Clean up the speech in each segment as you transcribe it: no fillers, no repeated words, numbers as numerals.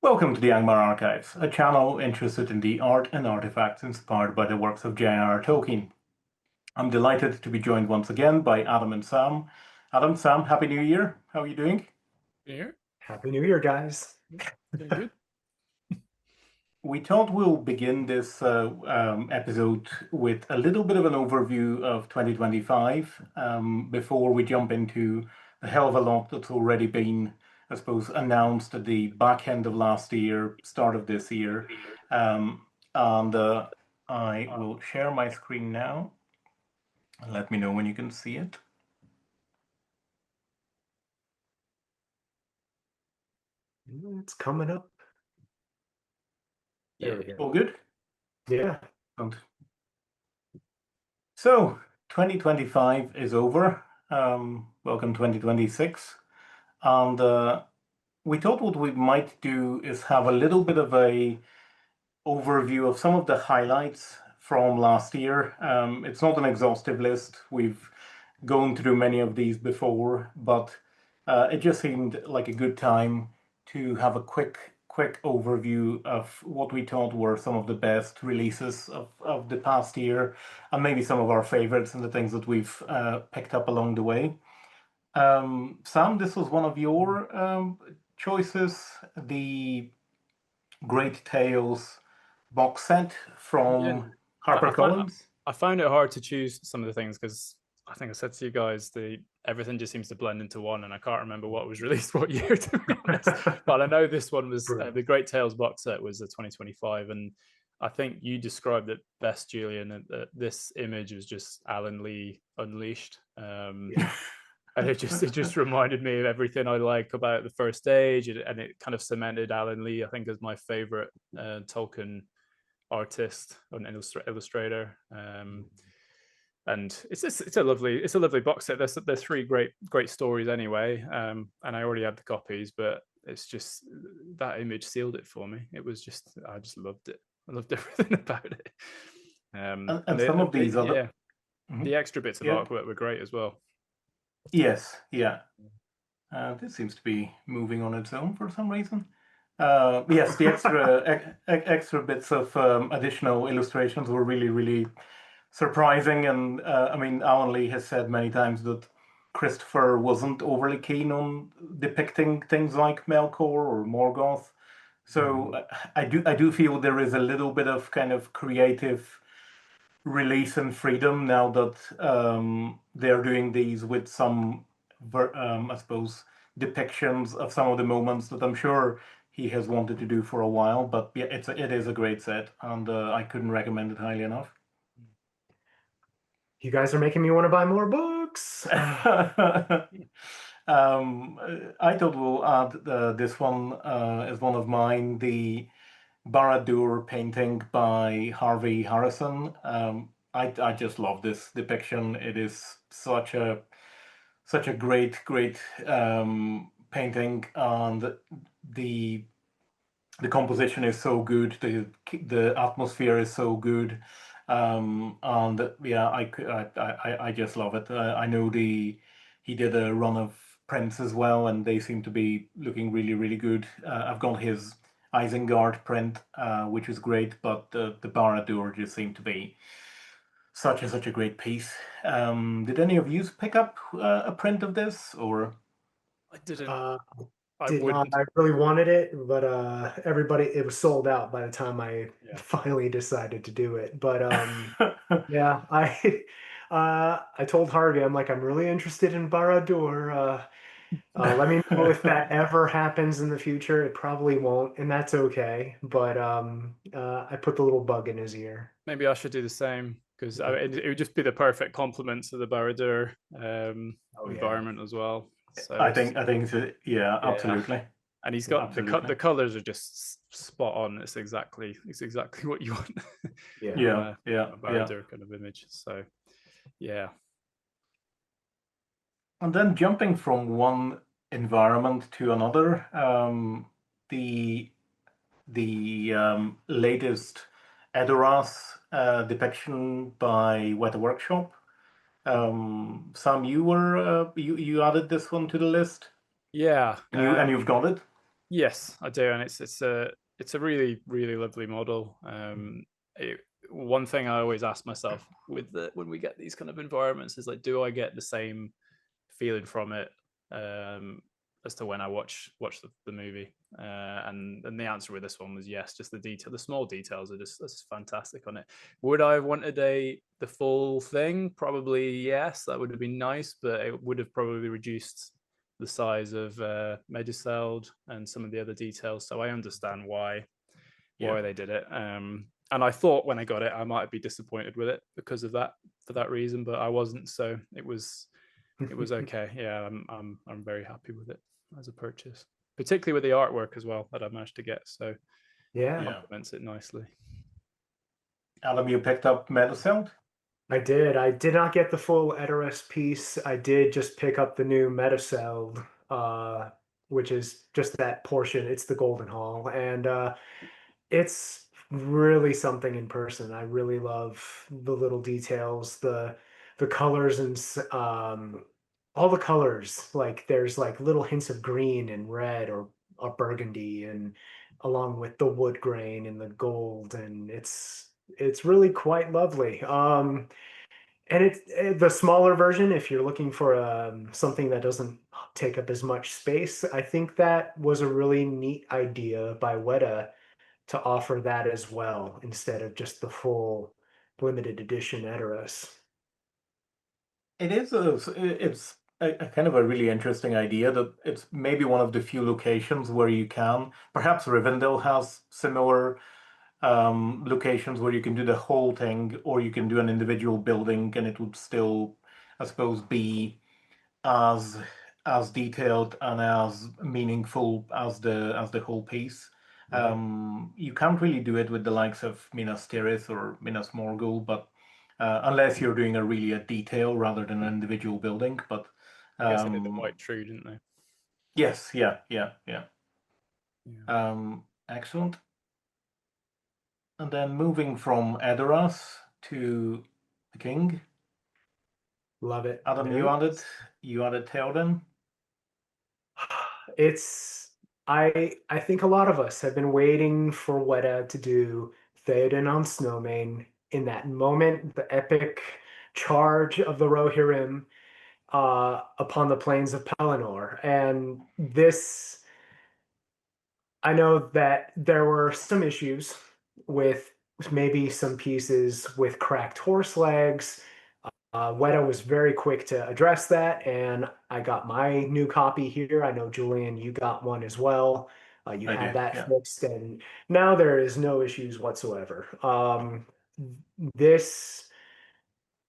Welcome to the Angmar Archives, a channel interested in the art and artifacts inspired by the works of J.R.R. Tolkien. I'm delighted to be joined once again by Adam and Sam. Adam, Sam, Happy New Year. How are you doing? Yeah, Happy New Year, guys. doing good. We thought we'll begin this episode with a little bit of an overview of 2025 before we jump into a hell of a lot that's already been, I suppose, announced at the back end of last year, start of this year. And I will share my screen now. Let me know when you can see it. It's coming up. There we go. All good? Yeah. So, 2025 is over. Welcome 2026. And we thought what we might do is have a little bit of a overview of some of the highlights from last year. It's not an exhaustive list. We've gone through many of these before, but it just seemed like a good time to have a quick overview of what we thought were some of the best releases of the past year, and maybe some of our favorites and the things that we've picked up along the way. Sam, this was one of your choices, the Great Tales box set from HarperCollins. I found it hard to choose some of the things because I think I said to you guys, everything just seems to blend into one, and I can't remember what was released what year, to be honest. But I know this one was the Great Tales box set was the 2025, and I think you described it best, Julian. This image was just Alan Lee unleashed, and it just reminded me of everything I like about the first age, and it kind of cemented Alan Lee, I think, as my favorite Tolkien artist and illustrator. And it's a lovely box set. There's three great stories anyway, and I already had the copies, but it's just that image sealed it for me. It was I just loved it. I loved everything about it. And some of these other the extra bits of artwork were great as well. Yes, yeah. This seems to be moving on its own for some reason. Yes, the extra bits of additional illustrations were really surprising. And I mean, Alan Lee has said many times that Christopher wasn't overly keen on depicting things like Melkor or Morgoth. So I do feel there is a little bit of kind of creative release and freedom now that they're doing these with some, I suppose, depictions of some of the moments that I'm sure he has wanted to do for a while. But yeah, it is a great set, and I couldn't recommend it highly enough. You guys are making me want to buy more books. I thought we'll add this one as one of mine, the Barad-dûr painting by Harvey Harrison. I just love this depiction. It is such a great painting, and the composition is so good. The atmosphere is so good, and yeah, I just love it. I know he did a run of prints as well, and they seem to be looking really good. I've got his Isengard print, which is great, but the Barad-dûr just seemed to be such a great piece. Did any of you pick up a print of this, or? I didn't. I did not. I really wanted it, but it was sold out by the time I finally decided to do it. But yeah, I told Harvey, I'm really interested in Barad-dûr. Let me know if that ever happens in the future. It probably won't, and that's okay. But I put the little bug in his ear. Maybe I should do the same because it would just be the perfect complement to the Barad-dûr environment as well. So I think so. Yeah, absolutely. And he's got the colors are just spot on. It's exactly what you want. Yeah. A Barad-dûr kind of image. So yeah. And then jumping from one environment to another, the latest Edoras depiction by Weta Workshop. Sam, you added this one to the list. Yeah, and you've got it. Yes, I do, and it's a really really lovely model. One thing I always ask myself with when we get these kind of environments is like, do I get the same feeling from it as to when I watch the movie? And the answer with this one was yes. Just the small details are just fantastic on it. Would I have wanted the full thing? Probably yes. That would have been nice, but it would have probably reduced the size of Meduseld and some of the other details. So I understand why they did it. And I thought when I got it, I might be disappointed with it because of that for that reason, but I wasn't. So it was okay. Yeah, I'm very happy with it as a purchase, particularly with the artwork as well that I managed to get. So Yeah, complements it nicely. Adam, you picked up Medicine? I did. I did not get the full Edoras piece. I did just pick up the new Metacell, which is just that portion. It's the Golden Hall, and it's really something in person. I really love the little details, the colors all the colors. Like there's like little hints of green and red or burgundy, and along with the wood grain and the gold, and it's really quite lovely. And the smaller version, if you're looking for something that doesn't take up as much space, I think that was a really neat idea by Weta to offer that as well instead of just the full limited edition Edoras. It's a kind of a really interesting idea that it's maybe one of the few locations where you can. Perhaps Rivendell has similar locations where you can do the whole thing, or you can do an individual building, and it would still, I suppose, be as as detailed and as meaningful as the whole piece. Yeah. You can't really do it with the likes of Minas Tirith or Minas Morgul, but unless you're doing a detail rather than an individual building. But I guess they did the um, White True, didn't they? yes, yeah, yeah, yeah. Yeah. Excellent. And then moving from Edoras to the King. Love it. Adam, Very nice. you added Theoden. It's I think a lot of us have been waiting for Weta to do Theoden on Snowmane in that moment, the epic charge of the Rohirrim upon the plains of Pelennor. And this, I know that there were some issues with maybe some pieces with cracked horse legs. Weta was very quick to address that, and I got my new copy here. I know, Julian, you got one as well. You I had did, that yeah. fixed, and now there is no issues whatsoever. This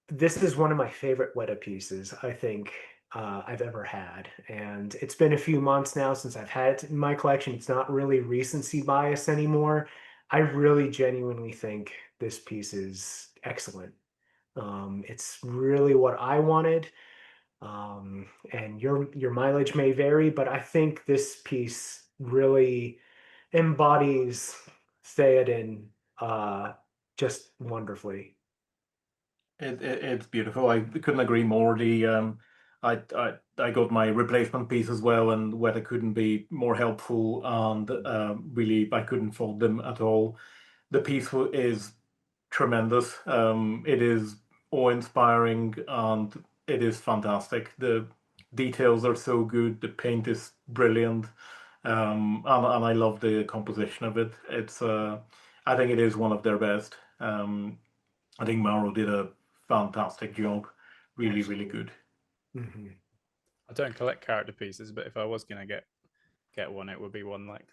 this is one of my favorite Weta pieces, I think, I've ever had. And it's been a few months now since I've had it in my collection. It's not really recency bias anymore. I really genuinely think this piece is excellent. It's really what I wanted. And your mileage may vary, but I think this piece really embodies Theoden just wonderfully. It's beautiful. I couldn't agree more. I got my replacement piece as well, and Weta couldn't be more helpful. And really, I couldn't fault them at all. The piece is tremendous. It is awe-inspiring and it is fantastic. The details are so good. The paint is brilliant, and I love the composition of it. I think it is one of their best. I think Mauro did a fantastic job. Really, really Absolutely. good. Mhm. I don't collect character pieces, but if I was gonna get one, it would be one like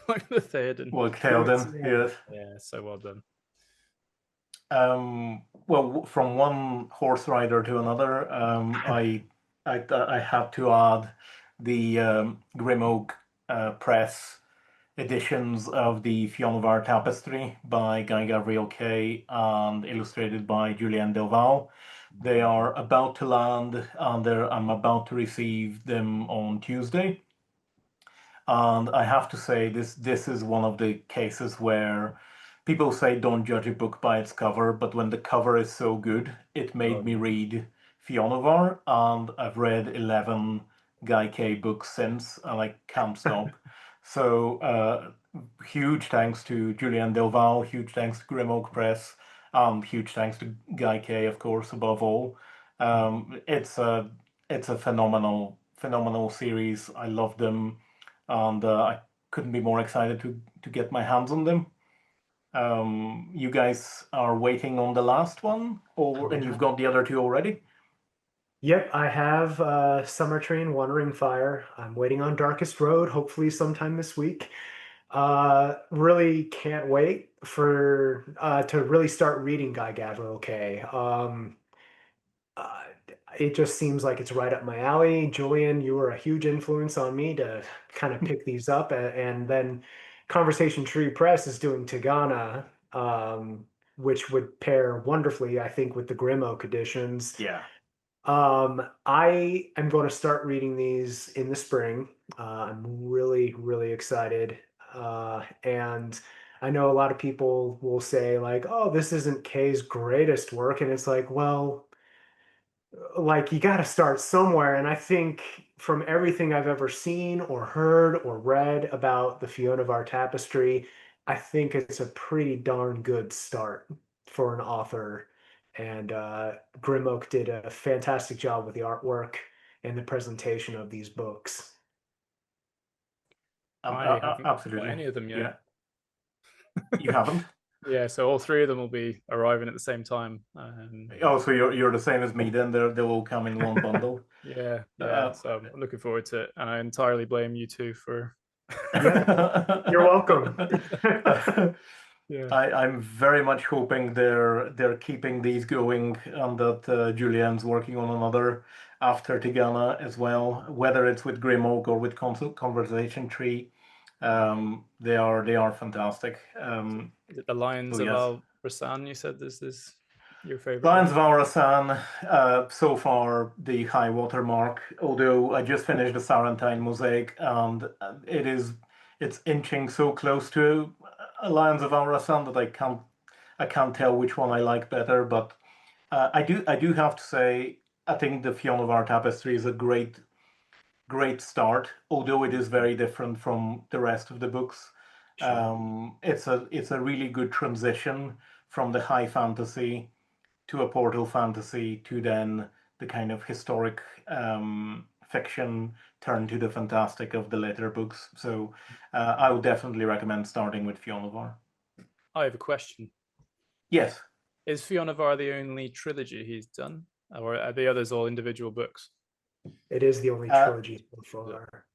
like the Theoden. Well, Yes, Theoden, yeah. yes. Yeah, so well done. Well, from one horse rider to another, I had to add the Grim Press editions of the Fionnevar Tapestry by Guy Gavriel Kay and illustrated by Julien Delval. They are about to land, and I'm about to receive them on Tuesday. And I have to say, this is one of the cases where people say don't judge a book by its cover, but when the cover is so good, it Oh, made me yeah. read Fionnevar, and I've read 11 Guy K books since, and I can't stop. So huge thanks to Julian Delval, huge thanks to Grim Oak Press, huge thanks to Guy Kay, of course, above all. It's a phenomenal series. I love them, and I couldn't be more excited to get my hands on them. You guys are waiting on the last one, and you've got the other two already? Yep, I have Summer Train, Wandering Fire. I'm waiting on Darkest Road, hopefully sometime this week. Really can't wait for to really start reading Guy Gavriel Kay. Uh, it just seems like it's right up my alley. Julian, you were a huge influence on me to kind of pick these up, and then Conversation Tree Press is doing Tigana, which would pair wonderfully, I think, with the Grim Oak editions. Yeah. I am going to start reading these in the spring. I'm really, really excited. And I know a lot of people will say, like, oh, this isn't Kay's greatest work. And it's like, well, like, you got to start somewhere. And I think from everything I've ever seen or heard or read about the Fiona of Our Tapestry, I think it's a pretty darn good start for an author. And Grimoak did a fantastic job with the artwork and the presentation of these books. I haven't got Absolutely. any of them yet. Yeah. You haven't? Yeah, so all three of them will be arriving at the same time. Oh, so you're the same as me then. They will come in one bundle. Yeah. Uh, So I'm looking forward to it, and I entirely blame you two for. Yeah, you're welcome. Yeah. I'm very much hoping they're keeping these going, and that Julian's working on another after Tigana as well, whether it's with Grim Oak or with Conversation Tree. They are fantastic. Is it the Lions So of yes. Al Rasan? You said this is your favorite Lions one? of Aurasan, so far the high water mark. Although I just finished the Sarantine Mosaic, and it's inching so close to Lions of Aurasan that I can't tell which one I like better. But I do have to say I think the Fionn of Our Tapestry is a great start, although it is very different from the rest of the books. Sure. It's a really good transition from the high fantasy to a portal fantasy to then the kind of historic fiction turn to the fantastic of the later books. So I would definitely recommend starting with Fionavar. I have a question. Yes, Is Fionavar the only trilogy he's done, or are the others all individual books? It is the only uh, trilogy so far.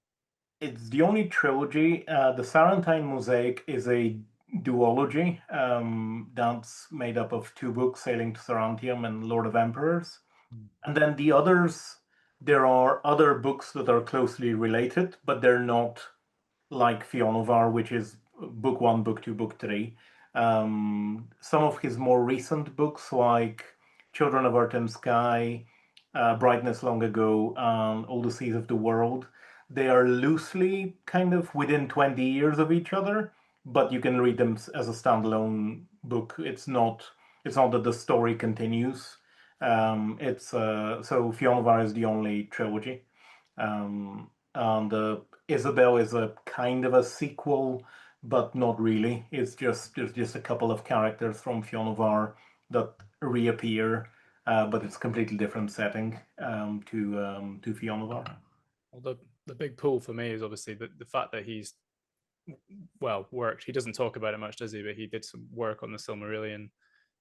it's the only trilogy. The Sarantine Mosaic is a duology that's made up of two books, Sailing to Sarantium and Lord of Emperors. And then the others, there are other books that are closely related, but they're not like Fionavar, which is book one, book two, book three. Some of his more recent books, like Children of Earth and Sky, Brightness Long Ago, and All the Seas of the World, they are loosely kind of within 20 years of each other, but you can read them as a standalone book. It's not that the story continues. It's so Fionavar is the only trilogy. And Isabel is a kind of a sequel, but not really. There's just a couple of characters from Fionavar that reappear, but it's a completely different setting to Fionavar. Well, the big pull for me is obviously the fact that he's worked. He doesn't talk about it much, does he? But he did some work on the Silmarillion.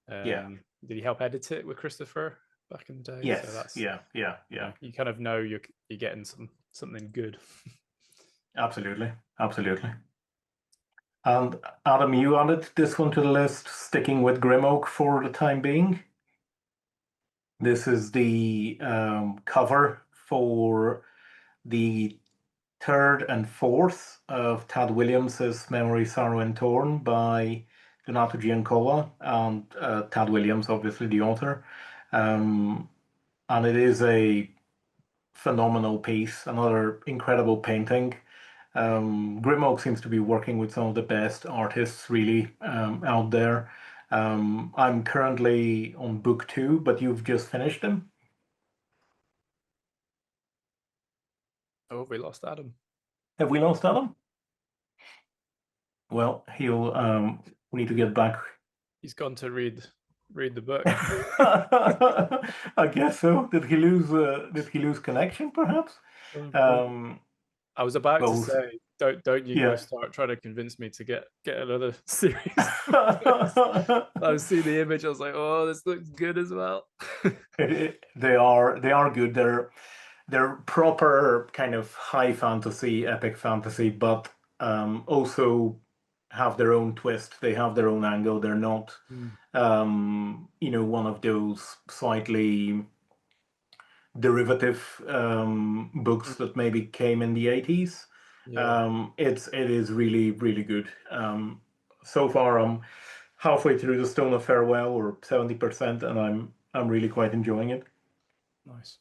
Yeah. Did he help edit it with Christopher back in the day? Yes. So that's Yeah. you kind of know you're getting something good. Absolutely. And Adam, you added this one to the list, sticking with Grimoak for the time being. This is the cover for the third and fourth of Tad Williams's Memory, Sorrow, and Torn by Donato Giancola, and Tad Williams, obviously the author. And it is a phenomenal piece, another incredible painting. Grimoak seems to be working with some of the best artists really out there. I'm currently on book two, but you've just finished them. Oh, we lost Adam. Have we lost Adam? Well, he'll need to get back. He's gone to read the book. I guess so. Did he lose? Did he lose connection? Perhaps. I was about to Well, say, don't you go yeah. start trying to convince me to get another series. I see the image. I was like, oh, this looks good as well. They are good. They're proper kind of high fantasy, epic fantasy, but also have their own twist. They have their own angle. They're not, one of those slightly derivative books that maybe came in the 80s. Yeah. It is really, really good. So far, I'm halfway through the Stone of Farewell, or 70%, and I'm really quite enjoying it. Nice.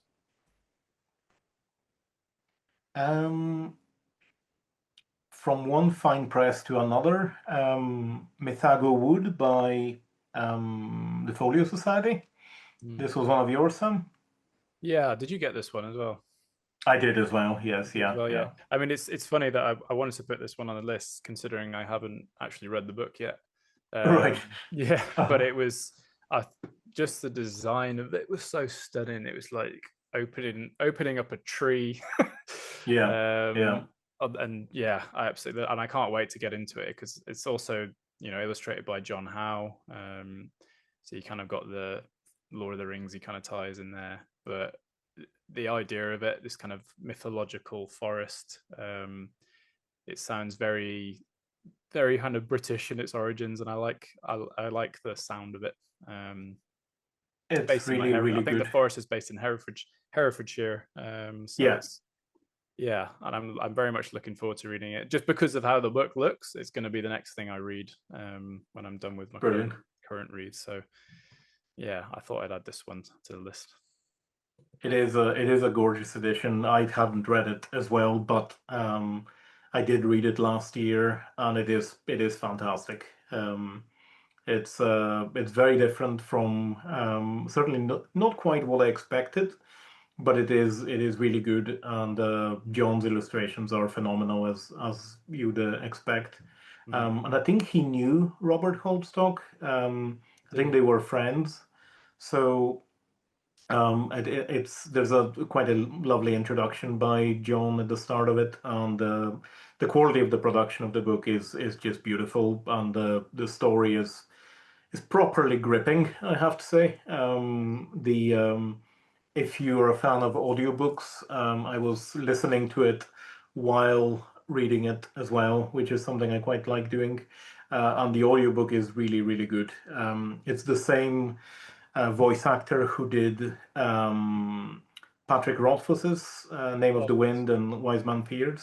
From one fine press to another, Mythago Wood by the Folio Society. This was one of yours, Sam? Yeah. Did you get this one as well? I did as well. Yes, yeah, Well, yeah. yeah. I mean, it's funny that I wanted to put this one on the list, considering I haven't actually read the book yet. Right. Yeah, but it was just the design of it was so stunning. It was like opening up a tree. Yeah, yeah. And yeah, I absolutely, and I can't wait to get into it because it's also illustrated by John Howe. So you kind of got the Lord of the Rings, he kind of ties in there, but the idea of it, this kind of mythological forest, it sounds very, very kind of British in its origins, and I like the sound of it. It's It's based in really, I really think the good. forest is based in Herefordshire. So Yeah. it's yeah, and I'm very much looking forward to reading it. Just because of how the book looks, it's going to be the next thing I read when I'm done with my Brilliant. current read. So yeah, I thought I'd add this one to the list. It is a gorgeous edition. I haven't read it as well, but I did read it last year, and it is fantastic. It's very different from certainly not quite what I expected, but it is really good, and John's illustrations are phenomenal as you'd expect. And I think he knew Robert Holstock. I think they were friends, so. There's a quite a lovely introduction by John at the start of it, and the quality of the production of the book is just beautiful, and the story is properly gripping, I have to say. The If you're a fan of audiobooks, I was listening to it while reading it as well, which is something I quite like doing. And the audiobook is really, really good. It's the same voice actor who did Patrick Rothfuss's Name of the Wind and Wise Man's Fear.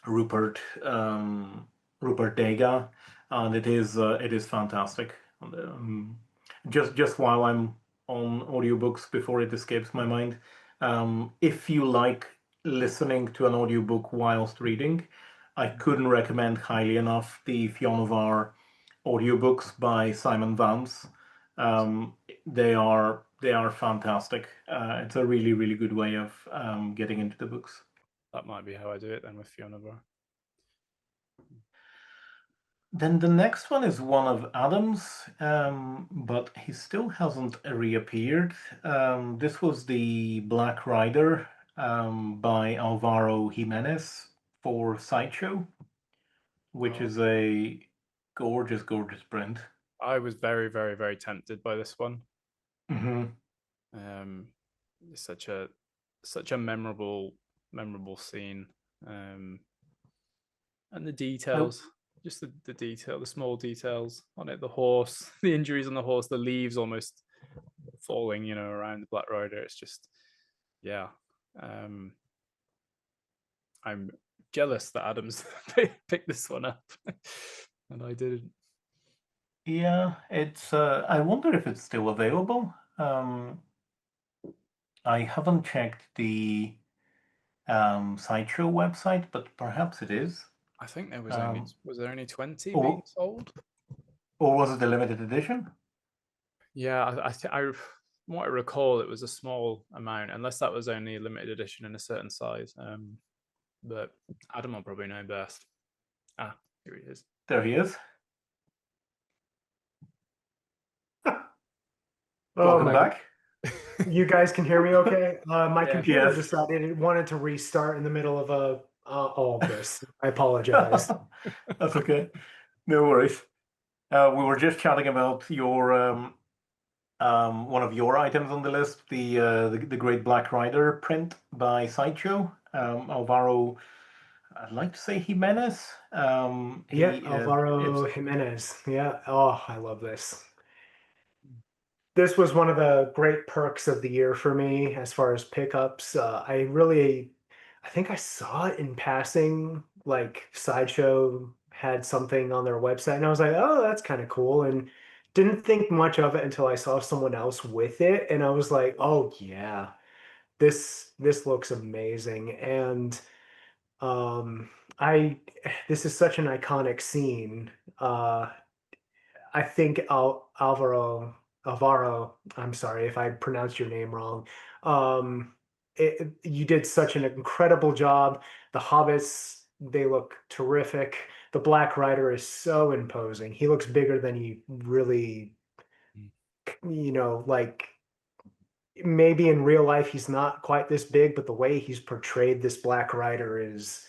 Rupert Rupert Dega, and it is fantastic. And, just while I'm on audiobooks before it escapes my mind, if you like listening to an audiobook whilst reading, I couldn't recommend highly enough the Fionn audiobooks by Simon Vance. They are fantastic. It's a really, really good way of getting into the books. That might be how I do it then with Fiona Bar. Then the next one is one of Adam's, but he still hasn't reappeared. This was the Black Rider by Alvaro Jimenez for Sideshow, which is a gorgeous, gorgeous print. I was very, very, very tempted by this one. Mm-hmm. It's such a memorable scene, and the details, just the detail, the small details on it, the horse, the injuries on the horse, the leaves almost falling, around the Black Rider. It's just, yeah. I'm jealous that Adams picked this one up, and I didn't. Yeah, it's. I wonder if it's still available. I haven't checked the Sideshow website, but perhaps it is. I think there was there only 20 or, being sold, or was it the limited edition? Yeah, I from what I recall, it was a small amount, unless that was only a limited edition in a certain size. but Adam will probably know best. Ah, here he is. There he is. Welcome back. You guys can hear me okay? My Yeah. computer Yes. decided it wanted to restart in the middle of all of this. I apologize. That's okay. No worries. We were just chatting about your one of your items on the list, the Great Black Rider print by Sideshow. Alvaro, I'd like to say Jimenez. Yeah, It's Alvaro Jimenez. Yeah. Oh, I love this. This was one of the great perks of the year for me as far as pickups. I think I saw it in passing, like Sideshow had something on their website, and I was like, oh, that's kind of cool. And didn't think much of it until I saw someone else with it, and I was like, oh yeah, this looks amazing. And um I this is such an iconic scene. I think Alvaro, I'm sorry if I pronounced your name wrong. You did such an incredible job. The hobbits, they look terrific. The Black Rider is so imposing. He looks bigger than he really, like maybe in real life he's not quite this big, but the way he's portrayed this Black Rider is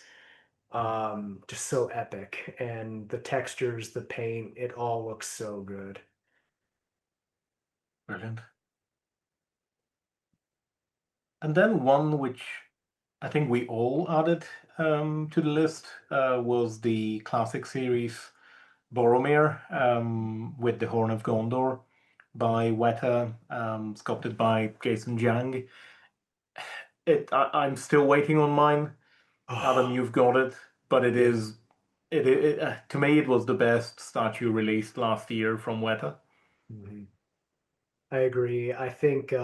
just so epic. And the textures, the paint, it all looks so good. brilliant. And then one which I think we all added to the list was the classic series Boromir with the Horn of Gondor by Weta, sculpted by Jason Jang. I'm still waiting on mine. Adam, you've got it, but it Yeah. is to me it was the best statue released last year from Weta. Mhm. I agree. I think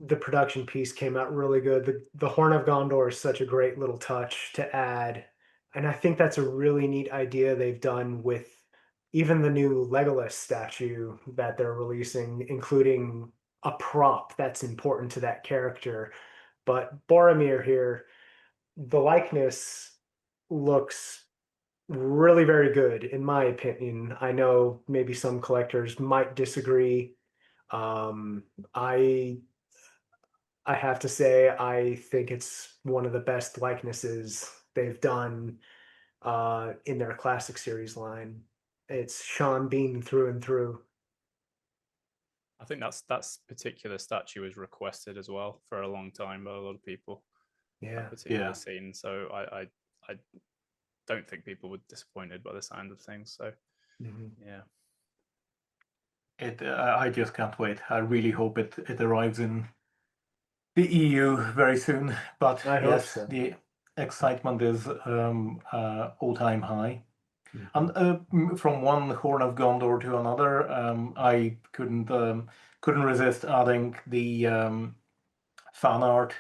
the production piece came out really good. The Horn of Gondor is such a great little touch to add. And I think that's a really neat idea they've done with even the new Legolas statue that they're releasing, including a prop that's important to that character. But Boromir here, the likeness looks really very good, in my opinion. I know maybe some collectors might disagree. Um, I I have to say I think it's one of the best likenesses they've done in their classic series line. It's Sean Bean through and through. I think that's particular statue was requested as well for a long time by a lot of people. That Yeah. particular Yeah. scene. So I don't think people were disappointed by the sound of things. So yeah. I just can't wait. I really hope it arrives in the EU very soon. But I hope yes, so. the excitement is all-time high. And from one Horn of Gondor to another, I couldn't resist adding the fan art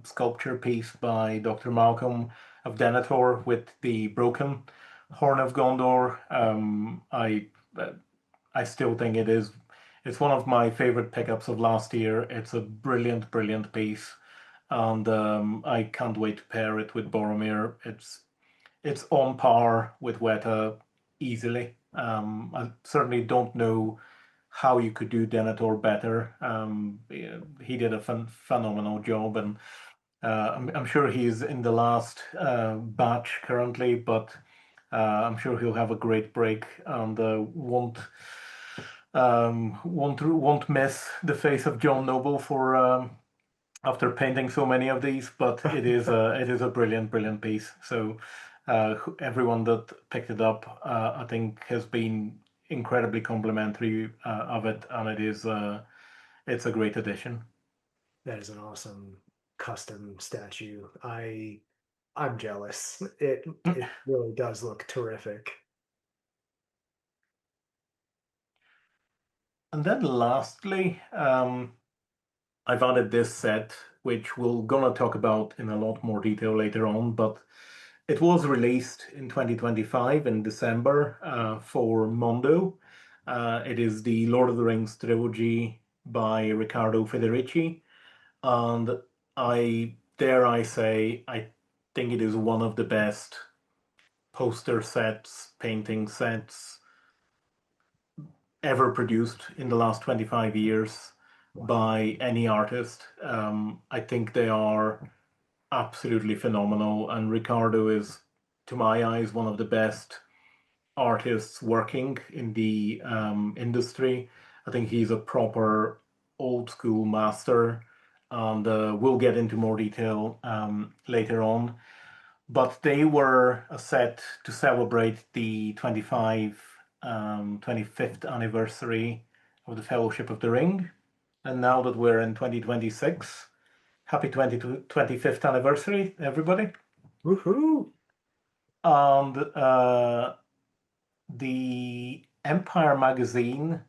sculpture piece by Dr. Malcolm of Denethor with the broken Horn of Gondor. I still think it's one of my favorite pickups of last year. It's a brilliant, brilliant piece, and I can't wait to pair it with Boromir. It's on par with Weta easily. I certainly don't know how you could do Denethor better. He did a phenomenal job, and I'm sure he's in the last batch currently, but I'm sure he'll have a great break and won't miss the face of John Noble for after painting so many of these. But it is a brilliant, brilliant piece. So everyone that picked it up, I think, has been incredibly complimentary of it, and it's a great addition. That is an awesome custom statue. I'm jealous. It really does look terrific. And then lastly, I've added this set, which we're gonna talk about in a lot more detail later on, but it was released in 2025 in December for Mondo. It is the Lord of the Rings trilogy by Riccardo Federici, and I dare I say, I think it is one of the best poster sets, painting sets ever produced in the last 25 years by any artist. I think they are absolutely phenomenal, and Ricardo is, to my eyes, one of the best artists working in the industry. I think he's a proper old school master, and we'll get into more detail later on. But they were a set to celebrate the 25th anniversary of the Fellowship of the Ring. And now that we're in 2026, happy 25th anniversary, everybody. Woohoo! And the Empire magazine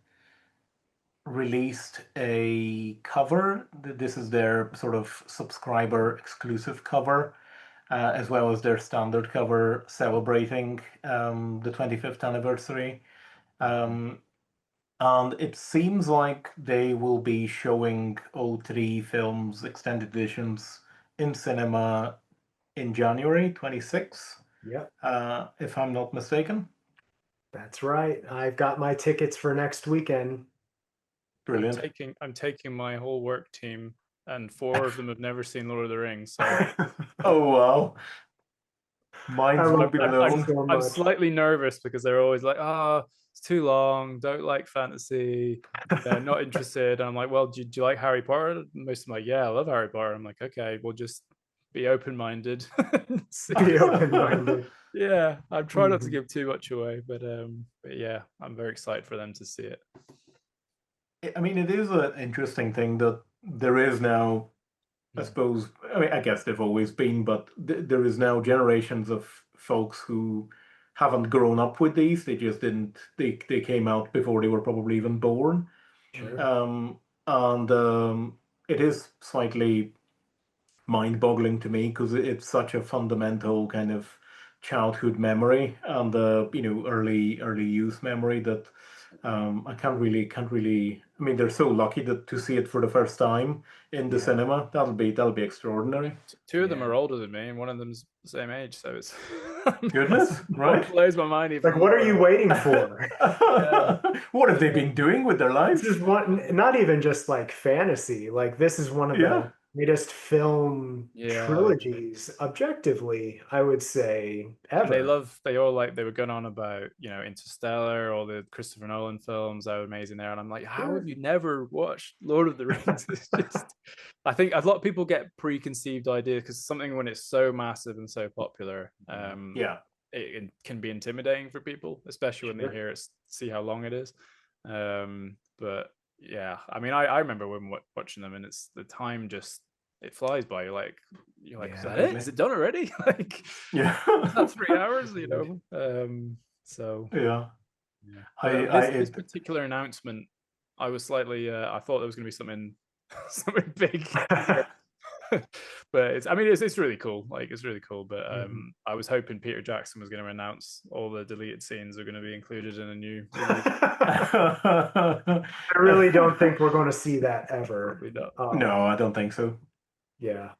released a cover. This is their sort of subscriber exclusive cover, as well as their standard cover celebrating the 25th anniversary. And it seems like they will be showing all three films, extended editions, in cinema in January 26, Yep, if I'm not mistaken. that's right. I've got my tickets for next weekend. Brilliant. I'm taking my whole work team, and 4 of them have never seen Lord of the Rings. So Oh wow. Minds I will love be that blown. so I'm much. slightly nervous because they're always like, "Ah, it's too long. Don't like fantasy. Not interested." And I'm like, "Well, do you like Harry Potter?" Most of them are like, "Yeah, I love Harry Potter." I'm like, "Okay, we'll just be open-minded." Be open-minded. Yeah, I'm trying not to Mhm. give too much away, but yeah, I'm very excited for them to see it. I mean, it is an interesting thing that there is now, I suppose, I mean, I guess they've always been, but there is now generations of folks who haven't grown up with these. They just didn't, they came out before they were probably even born. Sure. And it is slightly mind-boggling to me because it's such a fundamental kind of childhood memory and early youth memory that I can't really. I mean, they're so lucky to see it for the first time in the Yeah. cinema. That'll be extraordinary. Two of them Yeah. are older than me, and one of them's the same age, so it's Goodness, right? blows my mind even Like, what are you more. waiting for? Yeah. What have they been doing with their This lives? is one, not even just like fantasy. Like, this is one of Yeah, the greatest film Yeah. trilogies, objectively, I would say, And ever. they all like, they were going on about, Interstellar, all the Christopher Nolan films, how amazing they are. And I'm like, how have Sure. you never watched Lord of the Rings? It's just, I think a lot of people get preconceived ideas because something when it's so massive and so popular, yeah. it can be intimidating for people, especially when they Sure. hear it, see how long it is. But yeah, I mean, I remember when watching them, and it's the time just it flies by. You're like, is that it? Completely. Is it done already? Like, Yeah. was that 3 hours? Indeed. So Yeah. yeah. I But I this it, particular announcement, I was slightly, I thought there was going to be something something big. But it's really cool. Like, it's really cool. But Mhm. I was hoping Peter Jackson was going to announce all the deleted scenes are going to be included in a new release. I really don't think we're going to see that ever. Probably not. No, I don't think so. Yeah.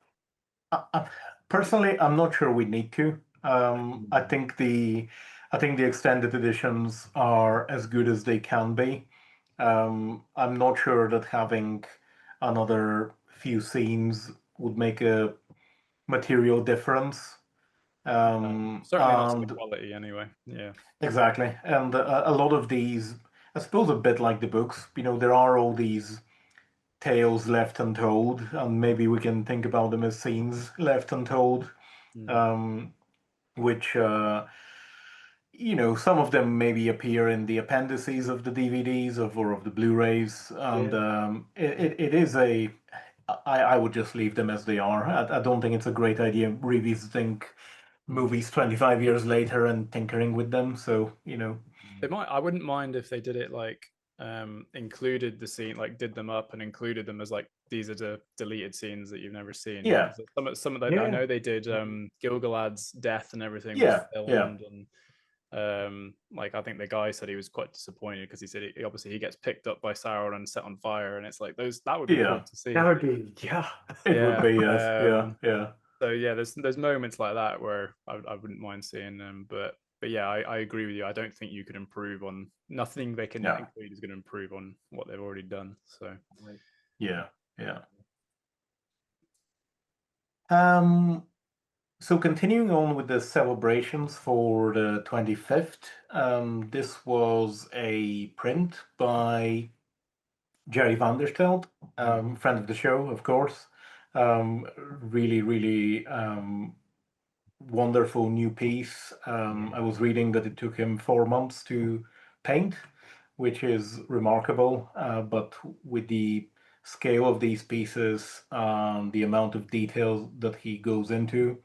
Personally, I'm not sure we need to. I Mhm. think the extended editions are as good as they can be. I'm not sure that having another few scenes would make a material difference. No, certainly not to the And quality anyway. Yeah. exactly, and a lot of these, I suppose, a bit like the books. There are all these tales left untold, and maybe we can think about them as scenes left untold, Mm. um, which some of them maybe appear in the appendices of the DVDs or of the Blu-rays, and Yeah. it is a. I would just leave them as they are. I don't think it's a great idea revisiting Mm. movies 25 years later and tinkering with them. So, They might. I wouldn't mind if they did it like included the scene, like did them up and included them as like these are the deleted scenes that you've never seen. yeah, Because some of that I Yeah. know they did Gilgalad's death and everything was yeah, yeah. filmed, and Like I think the guy said he was quite disappointed because he said obviously he gets picked up by Sauron and set on fire, and it's like that would be Yeah. cool to see. That would be, yeah. It would be, yes. Um, Yeah. So yeah, there's moments like that where I wouldn't mind seeing them, but yeah, I agree with you. I don't think you can improve on nothing they can Yeah. include is going to improve on what they've already done. So Yeah. So continuing on with the celebrations for the 25th, this was a print by Jerry Vanderstelt, friend of the show, of course. Really wonderful new piece. I was reading that it took him 4 months to paint, which is remarkable. But with the scale of these pieces, the amount of detail that he goes into,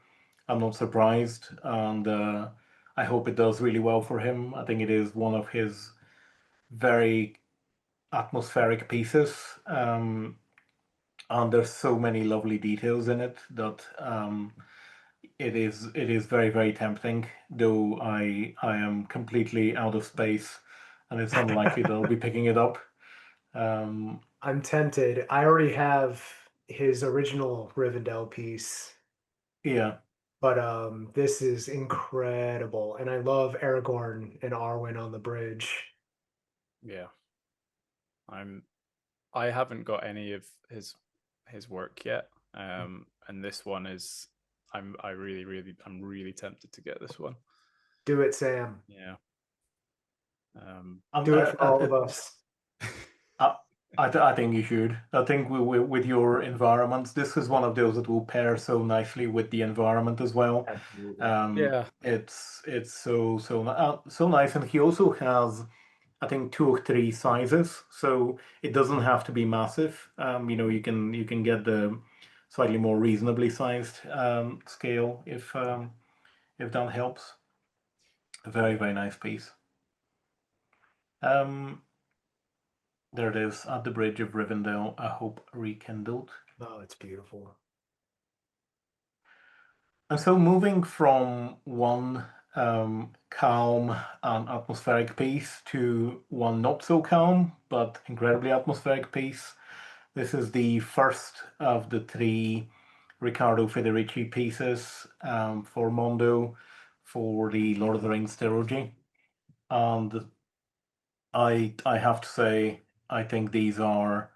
I'm not surprised. And I hope it does really well for him. I think it is one of his very atmospheric pieces. And there's so many lovely details in it that it is very tempting, though I am completely out of space, and it's unlikely that I'll be picking it up. I'm tempted. I already have his original Rivendell piece, Yeah, but this is incredible, and I love Aragorn and Arwen on the bridge. yeah, I haven't got any of his work yet, and this one is I'm really tempted to get this one. Do it, Sam. Yeah. Do it for all of us. I think you should. I think with your environments, this is one of those that will pair so nicely with the environment as well. Absolutely. Yeah. It's so nice, and he also has, I think, 2 or 3 sizes, so it doesn't have to be massive. You can get the slightly more reasonably sized scale if that helps. A very nice piece. Um, there it is at the bridge of Rivendell. I hope rekindled. Oh, it's beautiful. And so moving from one calm and atmospheric piece to one not so calm but incredibly atmospheric piece. This is the first of the 3 Riccardo Federici pieces for Mondo for the Lord of the Rings trilogy. And I have to say, I think these are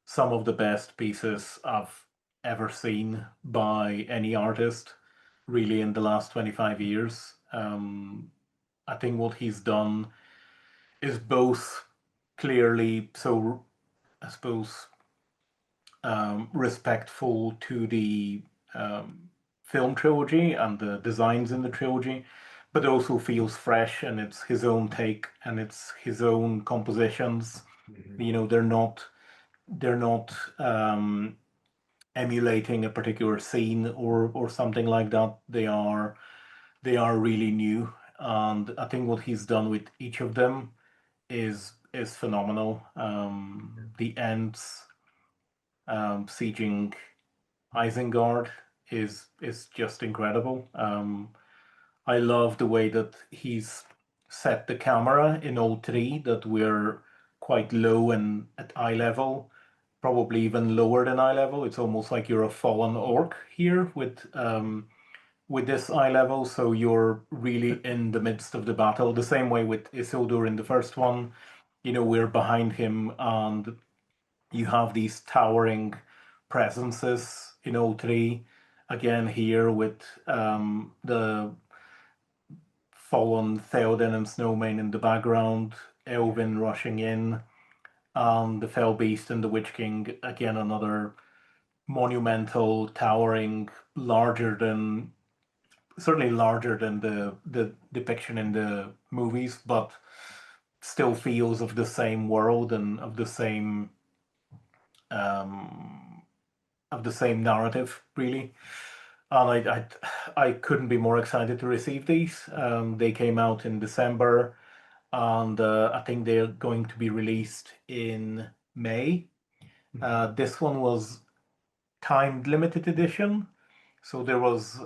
some of the best pieces I've ever seen by any artist, really, in the last 25 years. I think what he's done is both clearly so, I suppose, respectful to the film trilogy and the designs in the trilogy, but also feels fresh and it's his own take and it's his own compositions. They're not emulating a particular scene or something like that. They are really new, and I think what he's done with each of them is phenomenal. The Ents sieging Isengard is just incredible. I love the way that he's set the camera in all 3, that we're quite low and at eye level, probably even lower than eye level. It's almost like you're a fallen orc here with this eye level, so you're really in the midst of the battle. The same way with Isildur in the first one, we're behind him, and you have these towering presences in all 3. Again, here with the fallen Theoden and Snowmane in the background, Elvin rushing in, and the Fell Beast and the Witch King, again, another monumental, towering, certainly larger than the depiction in the movies, but still feels of the same world and um, of the same narrative, really. And I couldn't be more excited to receive these. They came out in December, and I think they're going to be released in May. This one was timed limited edition, so there was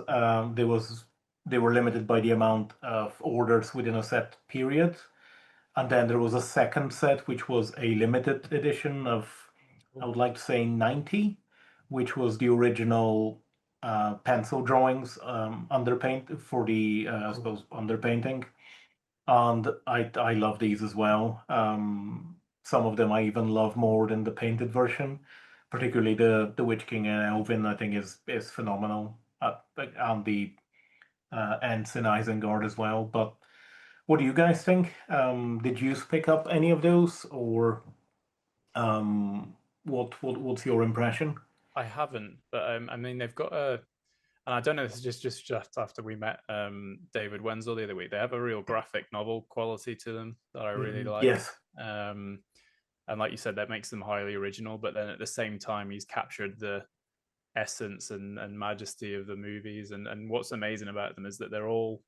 they were limited by the amount of orders within a set period. And then there was a second set, which was a limited edition of, I would like to say, 90, which was the original pencil drawings underpaint for the, I suppose, underpainting. And I love these as well. Some of them I even love more than the painted version, particularly the Witch King and Elvin. I think is phenomenal, and the Ents in Isengard as well. But what do you guys think? Did you pick up any of those, or what's your impression? I haven't, but I mean, they've got a, and I don't know. This is just after we met David Wenzel the other week. They have a real graphic novel quality to them that I really like. Yes. And like you said, that makes them highly original. But then at the same time, he's captured the essence and majesty of the movies. And what's amazing about them is that they're all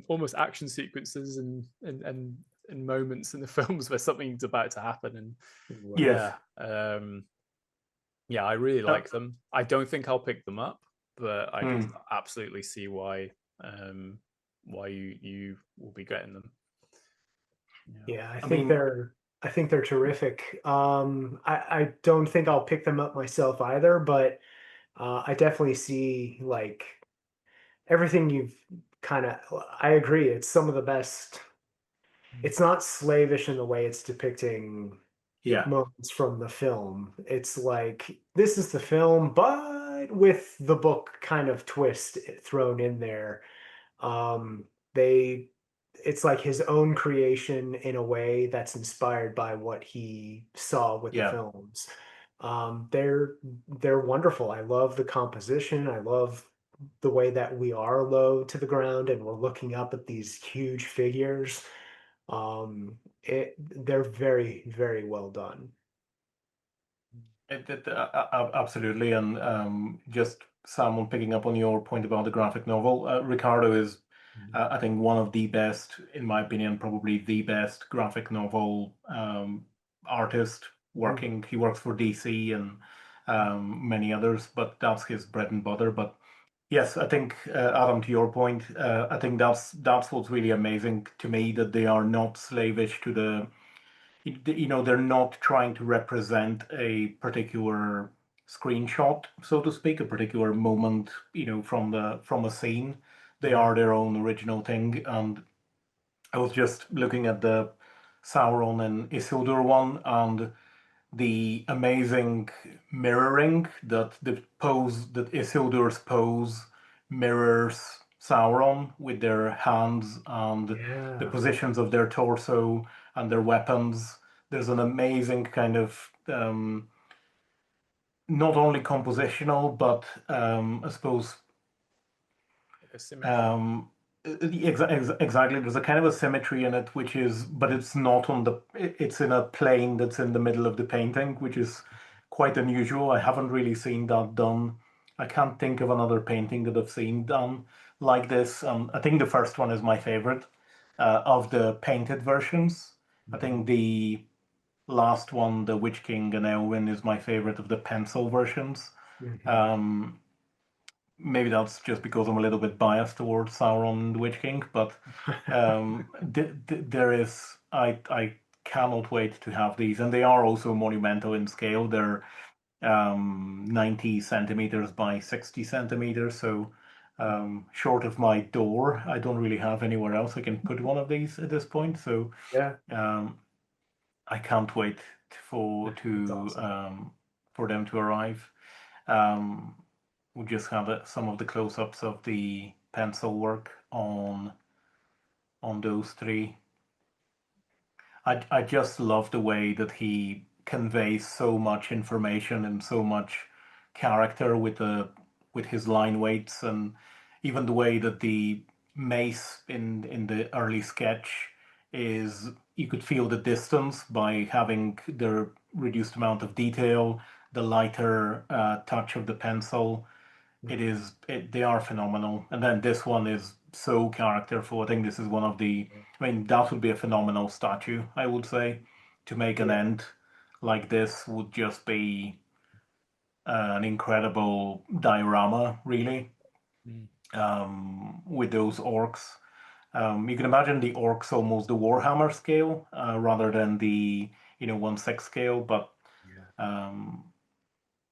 almost action sequences and moments in the films where something's about to happen. And Yes. yeah, I really like them. I don't think I'll pick them up, but I can absolutely see why you will be getting them. Yeah, I think they're terrific. I don't think I'll pick them up myself either, but I definitely see like everything you've kind of. I agree. It's some of the best. It's not slavish in the way it's depicting moments from the film. It's like this is the film, but with the book kind of twist thrown in there. They it's like his own creation in a way that's inspired by what he saw with the films. They're wonderful. I love the composition. I love the way that we are low to the ground and we're looking up at these huge figures. They're very, very well done. Absolutely, and just Simon, picking up on your point about the graphic novel, Ricardo is, I think, one of the best, in my opinion, probably the best graphic novel artist working. He works for DC and many others, but that's his bread and butter. But yes, I think Adam, to your point, I think that's what's really amazing to me, that they are not slavish to the, they're not trying to represent a particular screenshot, so to speak, a particular moment, from a scene. They are their own original thing. And I was just looking at the Sauron and Isildur one, and the amazing mirroring that Isildur's pose mirrors Sauron with their hands and the positions of their torso and their weapons. There's an amazing kind of not only compositional, but I suppose exactly. There's a kind of a symmetry in it, but it's not it's in a plane that's in the middle of the painting, which is quite unusual. I haven't really seen that done. I can't think of another painting that I've seen done like this. I think the first one is my favorite of the painted versions. I think the last one, the Witch King and Elwyn, is my favorite of the pencil versions. Maybe that's just because I'm a little bit biased towards Sauron and the Witch King, but there is, I cannot wait to have these, and they are also monumental in scale. They're 90 centimeters by 60 centimeters, so short of my door, I don't really have anywhere else I can put one of these at this point. So I can't wait for them to arrive. We just have some of the close-ups of the pencil work on those three. I just love the way that he conveys so much information and so much character with his line weights, and even the way that the mace in the early sketch is, you could feel the distance by having the reduced amount of detail, the lighter touch of the pencil. They are phenomenal. And then this one is so characterful. I think this is one of that would be a phenomenal statue, I would say. To make an Ent like this would just be an incredible diorama, really. with those orcs. You can imagine the orcs almost the Warhammer scale rather than the 1/6 scale, but Yeah.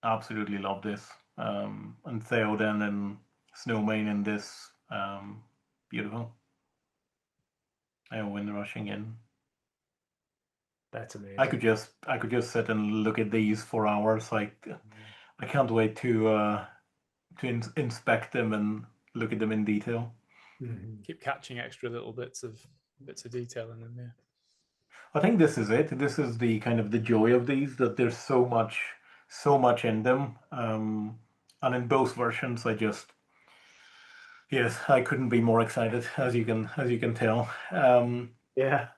absolutely love this. And Theoden and Snowmane in this, beautiful. When rushing in. That's amazing. I could just sit and look at these for hours. I can't wait to inspect them and look at them in detail. Mhm. Keep catching extra little bits of detail in them. Yeah. I think this is it. This is the kind of the joy of these, that there's so much in them. And in both versions, yes, I couldn't be more excited, as you can tell. Yeah.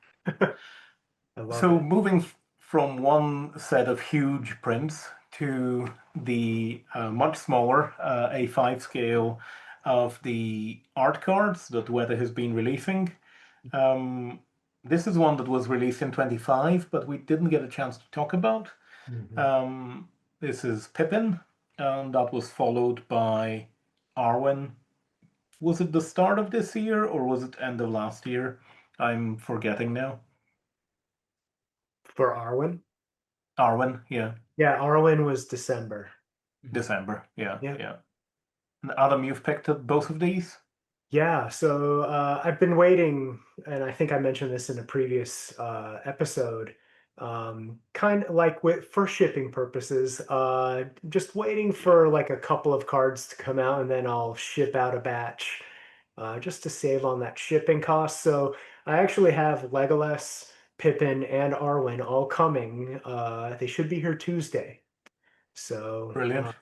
I love So it. moving from one set of huge prints to the much smaller A5 scale of the art cards that Weta has been releasing. This is one that was released in 25, but we didn't get a chance to talk about. Mhm. This is Pippin, and that was followed by Arwen. Was it the start of this year or was it end of last year? I'm forgetting now. For Arwen? Arwen, yeah. Yeah, Arwen was December. December, yeah, Yeah. yeah. And Adam, you've picked up both of these? Yeah, so I've been waiting, and I think I mentioned this in a previous episode, kind of like for shipping purposes, just waiting for like a couple of cards to come out, and then I'll ship out a batch just to save on that shipping cost. So I actually have Legolas, Pippin, and Arwen all coming. They should be here Tuesday. So Brilliant. I'm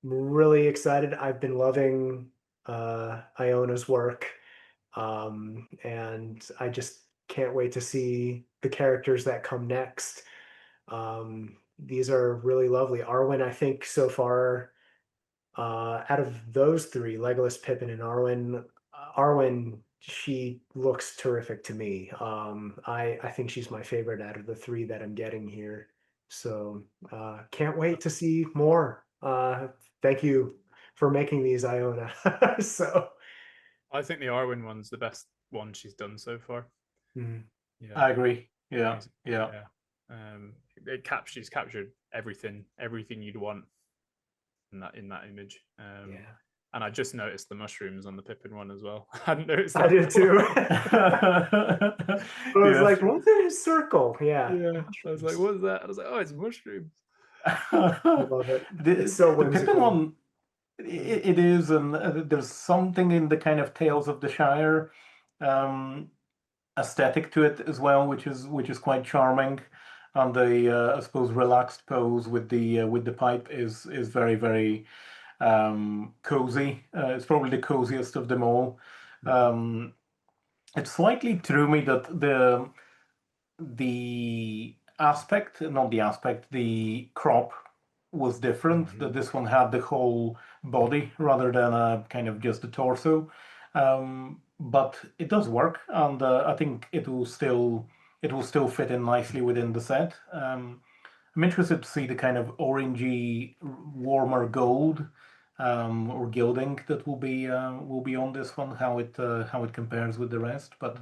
really excited. I've been loving Iona's work, and I just can't wait to see the characters that come next. These are really lovely. Arwen, I think so far, out of those three, Legolas, Pippin, and Arwen, she looks terrific to me. I think she's my favorite out of the three that I'm getting here. So can't wait to see more. Thank you for making these, Iona. So I think the Arwen one's the best one she's done so far. mm, Yeah, I agree. Yeah, amazing. yeah. Yeah. She's captured everything you'd want in that image. yeah, And I just noticed the mushrooms on the Pippin one as well. I hadn't noticed I that did too. before. I was Yes. like, what's in his circle? Yeah, Yeah, I was like, mushrooms. "What is that?" I was like, "Oh, it's mushrooms." I love it. It's the so the Pippin whimsical. one, it is, and there's something in the kind of Tales of the Shire um, aesthetic to it as well, which is quite charming. And the I suppose relaxed pose with the pipe is very very cozy. It's probably the coziest of them all. Um, it slightly threw me that the crop was different. That Mhm. this one had the whole body rather than a kind of just the torso. But it does work, and I think it will still fit in nicely within the set. I'm interested to see the kind of orangey, warmer gold or gilding that will be on this one. How it compares with the rest, but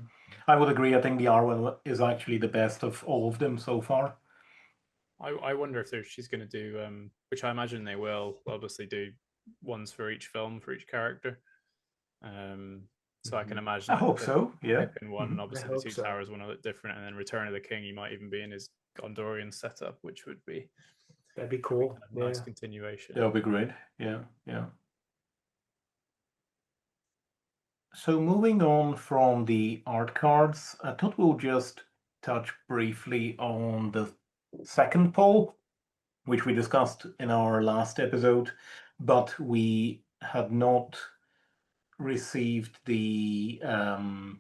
I would agree. I think the Arwen is actually the best of all of them so far. I wonder if she's going to do, which I imagine they will obviously do ones for each film for each character. So I can Mhm. imagine I like hope so. the Yeah. Pippin one, and Mhm. I obviously the hope Two so. Towers one a bit different, and then Return of the King, you might even be in his Gondorian setup, which would be That'd be kind cool. of nice Yeah. continuation. That'll be great. Yeah, yeah. So moving on from the art cards, I thought we'll just touch briefly on the second poll, which we discussed in our last episode, but we had not received the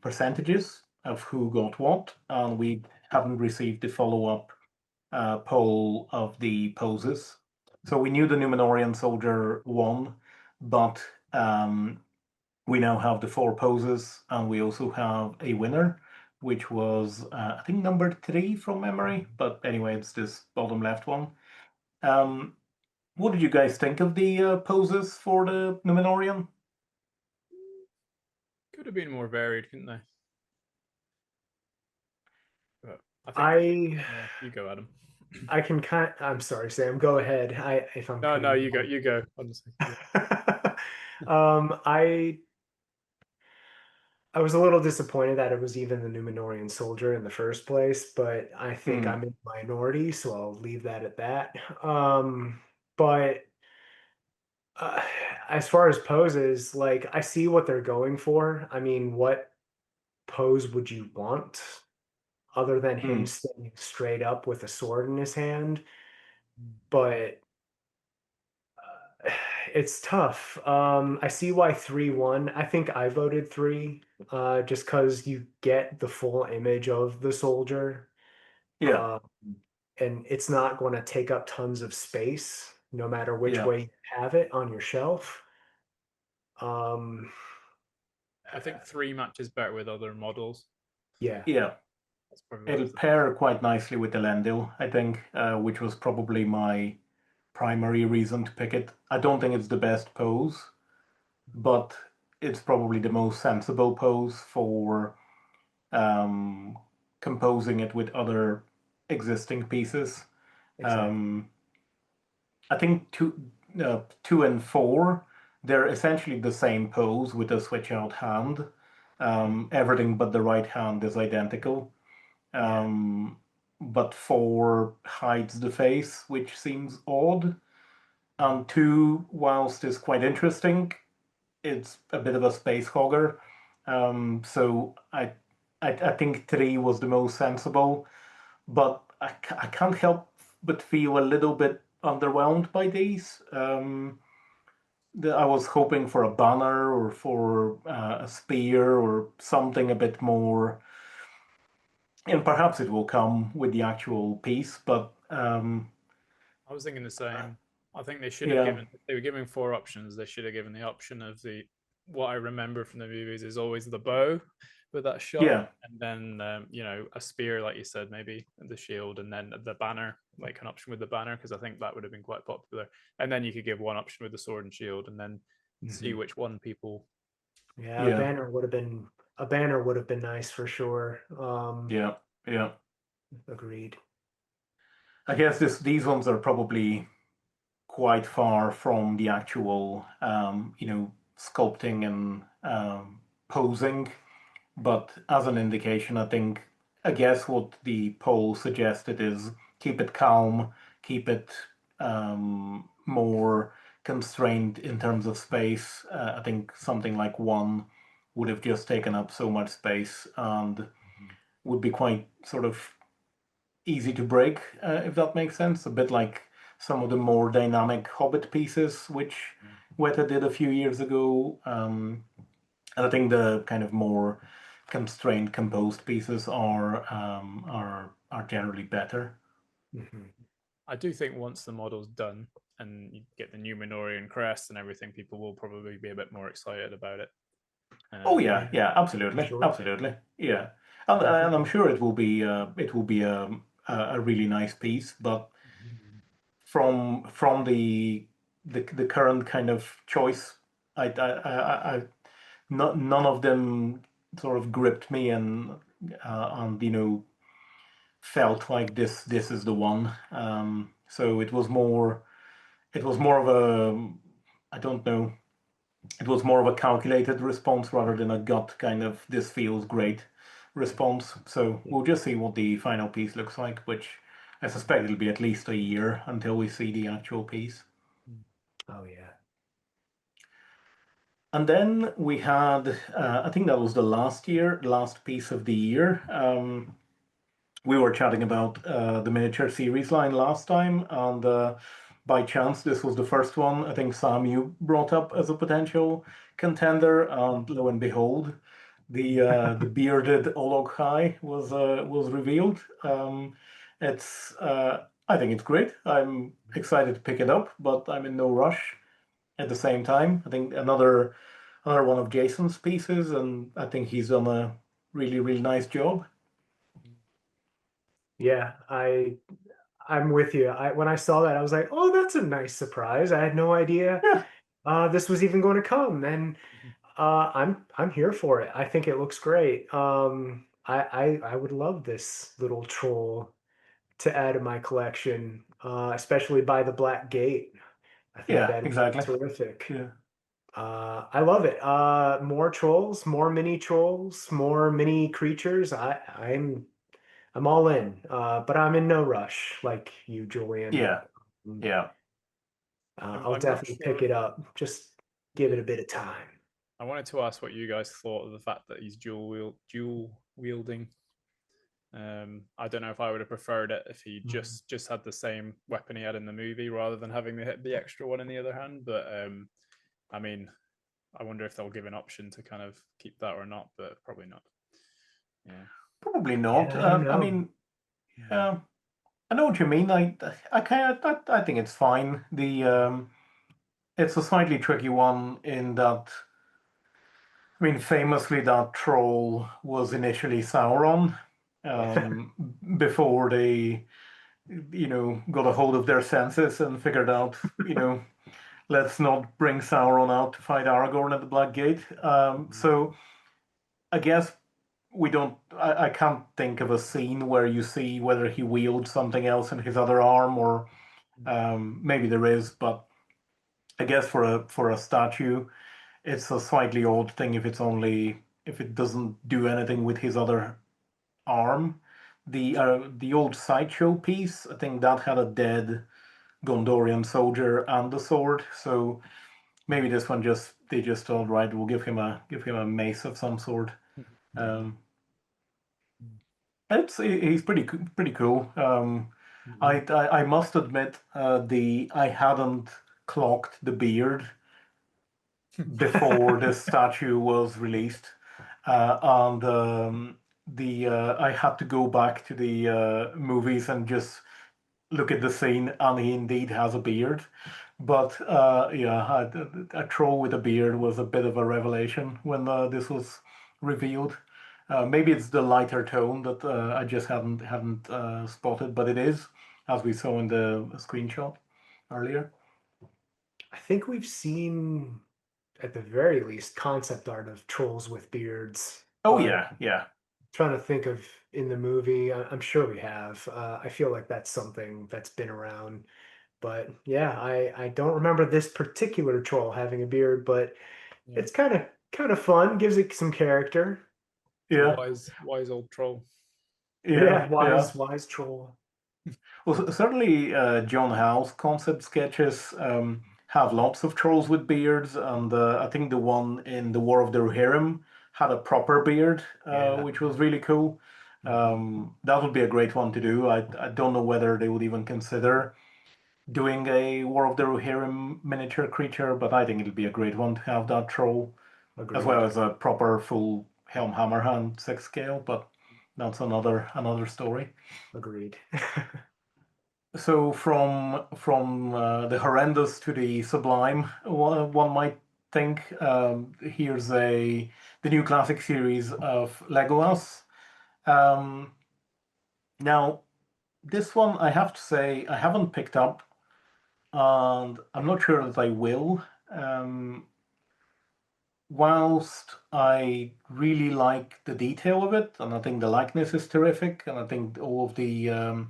percentages of who got what, and we haven't received the follow-up poll of the poses. So we knew the Numenorian soldier won, but we now have the four poses, and we also have a winner, which was I think number 3 from memory. But anyway, it's this bottom left one. What did you guys think of the poses for the Numenorian? could have been more varied, couldn't they? But yeah, you go, Adam. I can I'm sorry, Sam. Go ahead. If I'm No, cutting you go. You go. Honestly. I was a little disappointed that it was even the Numenorian soldier in the first place, but I think I'm in the minority, so I'll leave that at that. But as far as poses, like I see what they're going for. I mean, what pose would you want other than him standing straight up with a sword in his hand? But it's tough. I see why 3 won. I think I voted 3, just because you get the full image of the soldier. Yeah. And it's not going to take up tons of space, no matter which Yeah. way you have it on your shelf. I think 3 matches better with other models. Yeah. Yeah. That's probably It'll pair quite nicely with the Elendil, I think, which was probably my primary reason to pick it. I don't think it's the best pose, but it's probably the most sensible pose for composing it with other existing pieces. Exactly. I think 2 and 4, they're essentially the same pose with a switch out hand. Everything but the right hand is identical. But 4 hides the face, which seems odd. And 2, whilst is quite interesting, it's a bit of a space hogger. So I think 3 was the most sensible, but I can't help but feel a little bit underwhelmed by these. I was hoping for a banner or for a spear or something a bit more, and perhaps it will come with the actual piece, but I was thinking the same. I think they should have yeah, given. They were giving 4 options. They should have given the option of the. What I remember from the movies is always the bow with that shot, yeah, and then a spear, like you said, maybe the shield, and then the banner, like an option with the banner, because I think that would have been quite popular. And then you could give one option with the sword and shield, and then see which one people. Yeah, yeah, a banner would have been nice for sure. yeah, yeah. Agreed. I guess these ones are probably quite far from the actual, sculpting and posing. But as an indication, I guess what the poll suggested is keep it calm, keep it more constrained in terms of space. I think something like 1 would have just taken up so much space and would be quite sort of easy to break, if that makes sense. A bit like some of the more dynamic Hobbit pieces, which Weta did a few years ago. And I think the kind of more constrained, composed pieces are generally better. I do think once the model's done and you get the Numenorian crest and everything, people will probably be a bit more excited about it. Oh yeah, Yeah, yeah, absolutely, sure. absolutely, yeah. And I'm sure it will be a really nice piece, but from the current kind of choice, none of them sort of gripped me and felt like this is the one. So it was more of a, I don't know, it was more of a calculated response rather than a gut kind of this feels great response. So we'll just see what the final piece looks like, which I suspect it'll be at least a year until we see the actual piece. Oh yeah. And then we had, I think that was the last piece of the year. We were chatting about the miniature series line last time, and by chance, this was the first one I think Sam you brought up as a potential contender, and lo and behold, the bearded Olog was revealed. It's I think it's great. I'm excited to pick it up, but I'm in no rush. At the same time, I think another one of Jason's pieces, and I think he's done a really nice job. Yeah, I'm with you. When I saw that, I was like, "Oh, that's a nice surprise." I had no idea Yeah, this was even going to come. And I'm here for it. I think it looks great. I would love this little troll to add to my collection, especially by the Black Gate. I think Yeah, that'd be exactly. terrific. Yeah. I love it. More trolls, more mini trolls, more mini creatures. I'm all in. But I'm in no rush, like you, Julian. Yeah. Yeah. I'll I'm not definitely pick sure. it up. Just give it a bit of time. I wanted to ask what you guys thought of the fact that he's dual wielding. I don't know if I would have preferred it if he just had the same weapon he had in the movie rather than having the extra one in the other hand. But I mean, I wonder if they'll give an option to kind of keep that or not, but probably not. Yeah. Probably not. Yeah, I don't I know. mean, I know what you mean. I kind of, I think it's fine. It's a slightly tricky one in that, I mean, famously that troll was initially Sauron, Yeah, um, before they, got a hold of their senses and figured out, let's not bring Sauron out to fight Aragorn at the Black Gate. So I guess we don't. I can't think of a scene where you see whether he wields something else in his other arm, or maybe there is, but I guess for a statue, it's a slightly odd thing if it doesn't do anything with his other arm. The old sideshow piece, I think that had a dead Gondorian soldier and a sword, so maybe this one they just thought, right, we'll give him a mace of some sort. Um, he's pretty cool. I must admit, the I hadn't clocked the beard before the statue was released, and the I had to go back to the movies and just look at the scene, and he indeed has a beard. But yeah, a troll with a beard was a bit of a revelation when this was revealed. Maybe it's the lighter tone that I just hadn't spotted, but it is, as we saw in the screenshot earlier. I think we've seen, at the very least, concept art of trolls with beards, Oh but yeah, yeah, trying to think of in the movie, I'm sure we have. I feel like that's something that's been around. But yeah, I don't remember this particular troll having a beard, but Yeah. it's kind of fun, gives it some character. It's a yeah, wise old troll. yeah, Yeah, yeah. wise troll. Well, certainly John Howe's concept sketches have lots of trolls with beards, and I think the one in the War of the Rohirrim had a proper beard, Yeah. which was really cool. Mhm. That would be a great one to do. I don't know whether they would even consider doing a War of the Rohirrim miniature creature, but I think it'll be a great one to have that troll, as well Agreed. as a proper full Helm Hammerhand 6 scale. But that's another story. Agreed. So from the horrendous to the sublime, one might think, here's the new classic series of Legolas. Um, Now this one I have to say I haven't picked up, and I'm not sure that I will. Um, Whilst I really like the detail of it, and I think the likeness is terrific, and I think all of the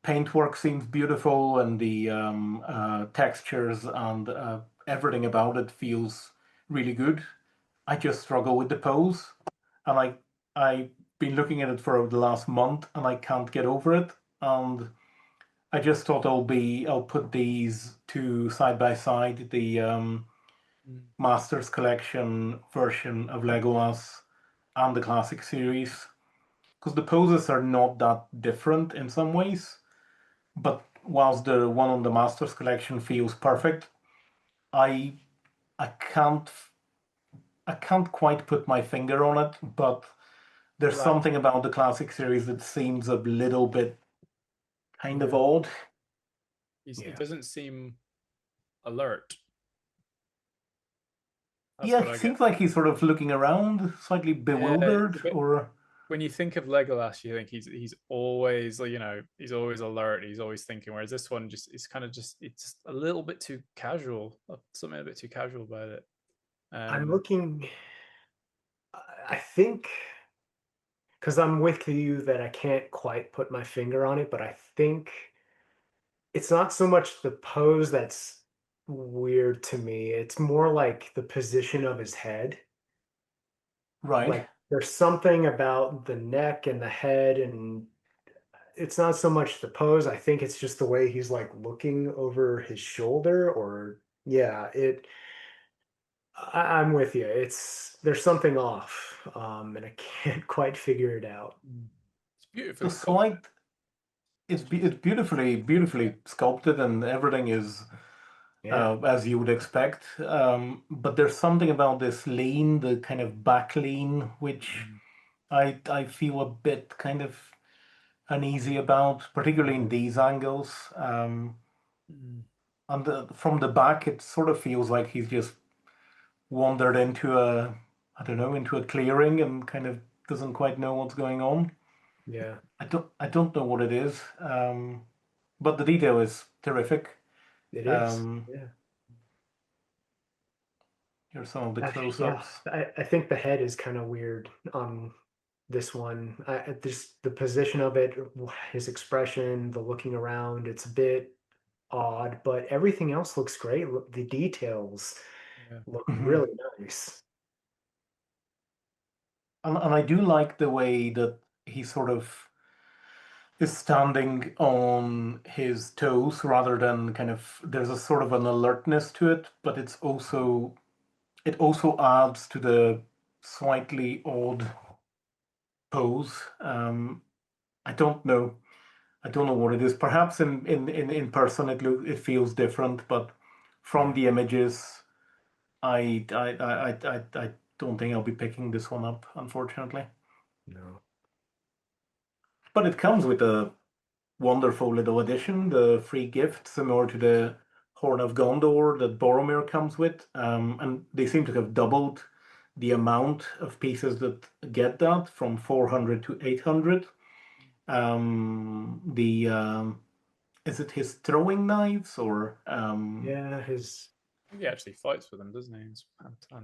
paintwork seems beautiful, and the textures and everything about it feels really good. I just struggle with the pose, and I've been looking at it for the last month, and I can't get over it. And I just thought I'll put these two side by side, the Masters Collection version of Legolas and the classic series, because the poses are not that different in some ways. But whilst the one on the Masters Collection feels perfect, I I can't I can't quite put my finger on it, but there's Right. something about the classic series that seems a little bit kind of Yeah. odd. He Yeah. doesn't seem alert. That's Yeah, what he I get. seems like he's sort of looking around, slightly Yeah, bewildered, or when you think of Legolas, you think he's always he's always alert. He's always thinking. Whereas this one just it's kind of just it's a little bit too casual. Something a bit too casual about it. I'm looking. I think because I'm with you that I can't quite put my finger on it, but I think it's not so much the pose that's weird to me. It's more like the position of his head. Right. Like there's something about the neck and the head, and it's not so much the pose. I think it's just the way he's like looking over his shoulder, or yeah, I'm with you. There's something off, and I can't quite figure it out. It's beautifully The sculpted. slight it's beautifully sculpted and everything is Yeah. as you would expect. But there's something about this lean, the kind of back lean, which Mm, I feel a bit kind of uneasy about, particularly in mhm. these angles. Mm. And from the back, it sort of feels like he's just wandered into I don't know, into a clearing and kind of doesn't quite know what's going on. Yeah, I don't know what it is, but the detail is terrific. it is. Um, Yeah. Here's some of the Yeah, close-ups. I think the head is kind of weird on this one. Just the position of it, his expression, the looking around, it's a bit odd, but everything else looks great. The details Yeah. look Mhm. really nice. And I do like the way that he sort of is standing on his toes rather than kind of there's a sort of an alertness to it, but it also adds to the slightly odd pose. I don't know. I don't know what it is. Perhaps in person it feels different, but from Yeah, the images, I don't think I'll be picking this one up, unfortunately. no. But it comes with a wonderful little addition, the free gift, similar to the Horn of Gondor that Boromir comes with. And they seem to have doubled the amount of pieces that get that from 400 to 800. The Is it his throwing knives or Yeah, his He actually fights with them, doesn't he?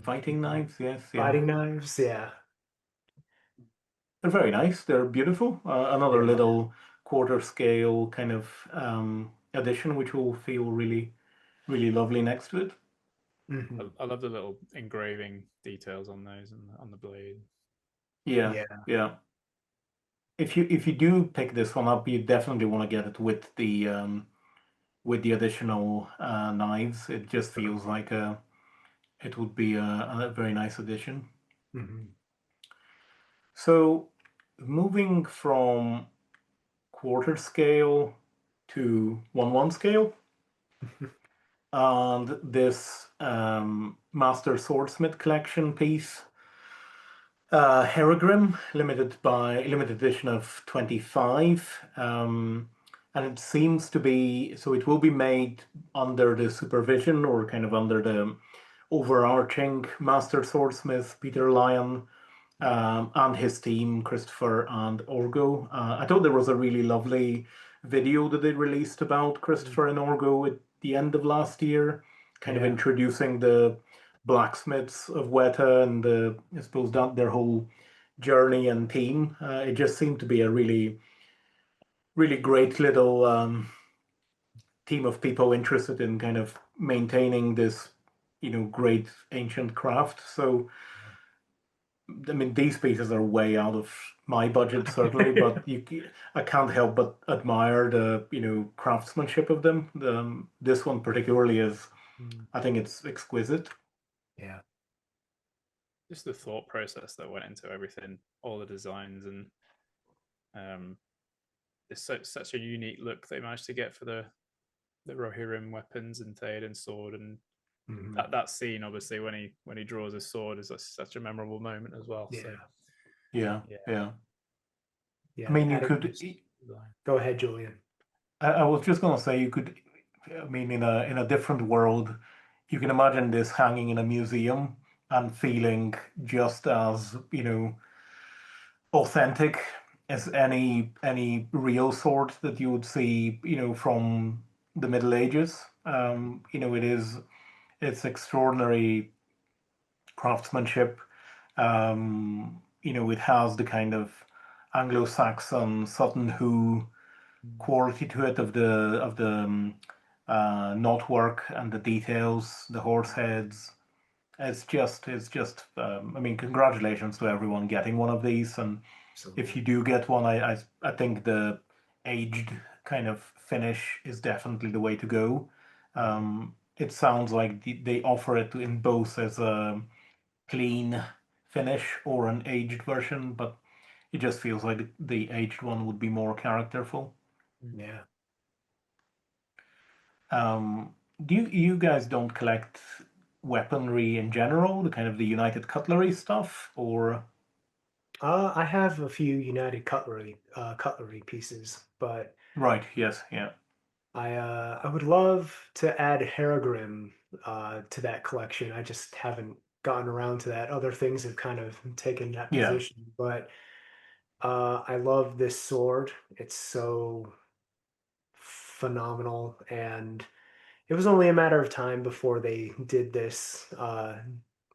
fighting knives? Yes, yeah. fighting knives. Yeah, They're very nice. They're beautiful. they Another are. little quarter scale kind of addition, which will feel really lovely next to it. Hmm. I love the little engraving details on those and on the blade. Yeah, Yeah. yeah. If you do pick this one up, you definitely want to get it with the additional knives. It just feels like it would be a very nice addition. Hmm. So moving from quarter scale to 1/1 scale, and this Master Swordsmith collection piece, Herogrim, limited edition of 25, and it seems to be so. It will be made under the supervision or kind of under the overarching Master Swordsmith Peter Lyon and his team, Christopher and Orgo. I thought there was a really lovely video that they released about Christopher and Orgo at the end of last year, kind of Yeah. introducing the blacksmiths of Weta and I suppose that their whole journey and team. It just seemed to be a really great little team of people interested in kind of maintaining this, great ancient craft. So I mean, these pieces are way out of my budget, certainly, but I can't help but admire the, craftsmanship of them. This one particularly is, Mm. I think it's exquisite. Yeah. Just the thought process that went into everything, all the designs, and um, it's such a unique look they managed to get for the Rohirrim weapons and Theoden's sword, and Hmm. that scene obviously when he draws his sword is such a memorable moment as well. So Yeah. Yeah, yeah, yeah. I Yeah. mean, you Adding could. this. Go ahead, Julian. I was just gonna say you could. I mean, in a different world, you can imagine this hanging in a museum and feeling just as authentic as any real sword that you would see, from the Middle Ages. It's extraordinary craftsmanship. It has the kind of Anglo-Saxon Sutton Hoo quality to it of the knotwork and the details, the horse heads. I mean, congratulations to everyone getting one of these. And if you do get one, I think the aged kind of finish is definitely the way to go. It sounds like they offer it in both as a clean finish or an aged version, but it just feels like the aged one would be more characterful. Yeah. Do you guys don't collect weaponry in general, the kind of the United Cutlery stuff, or? I have a few United cutlery pieces, but Right, yes, yeah. I would love to add Harrogrim to that collection. I just haven't gotten around to that. Other things have kind of taken that Yeah. position, but I love this sword. It's so phenomenal, and it was only a matter of time before they did this.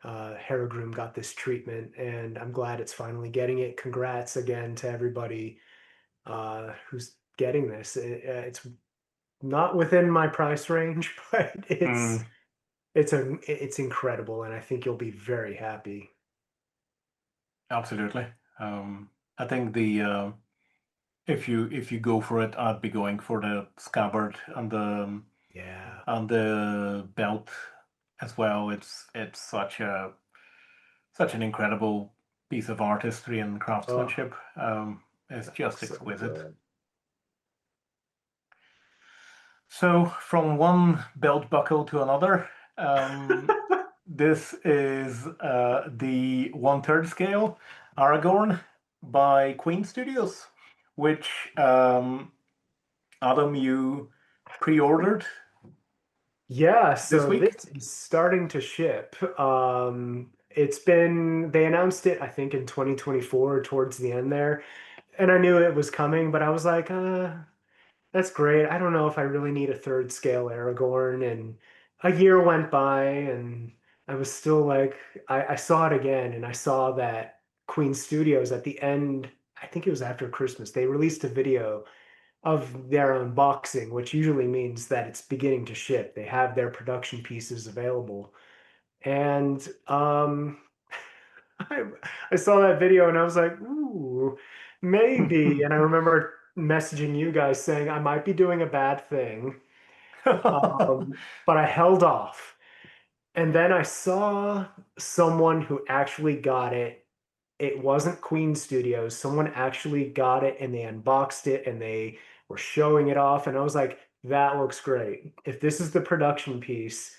Harrogrim got this treatment, and I'm glad it's finally getting it. Congrats again to everybody who's getting this. It's not within my price range, but Mm, it's incredible, and I think you'll be very happy. absolutely. I think the if you go for it, I'd be going for the scabbard Yeah. and the belt as well. It's such an incredible piece of artistry and Oh, craftsmanship. It's that looks just so exquisite. good. So from one belt buckle to another, this is the 1/3 scale Aragorn by Queen Studios, which Adam, you pre-ordered Yeah, this so week. this is starting to ship. They announced it, I think, in 2024 towards the end there. And I knew it was coming, but I was like, that's great. I don't know if I really need a third scale Aragorn. And a year went by, and I was still like, I saw it again, and I saw that Queen Studios at the end, I think it was after Christmas, they released a video of their unboxing, which usually means that it's beginning to ship. They have their production pieces available. And I, I saw that video and I was like, ooh, maybe. And I remember messaging you guys saying I might be doing a bad thing. But I held off. And then I saw someone who actually got it. It wasn't Queen Studios. Someone actually got it and they unboxed it and they were showing it off. And I was like, that looks great. If this is the production piece,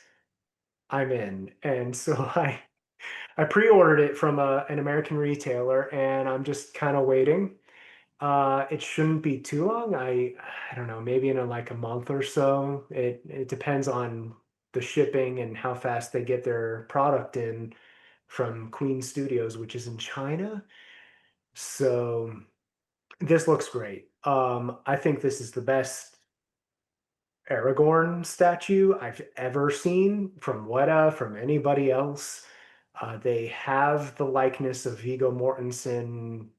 I'm in. And so I pre-ordered it from an American retailer and I'm just kind of waiting. It shouldn't be too long. I don't know, maybe in like a month or so. It depends on the shipping and how fast they get their product in from Queen Studios, which is in China. So this looks great. I think this is the best Aragorn statue I've ever seen from Weta, from anybody else. They have the likeness of Viggo Mortensen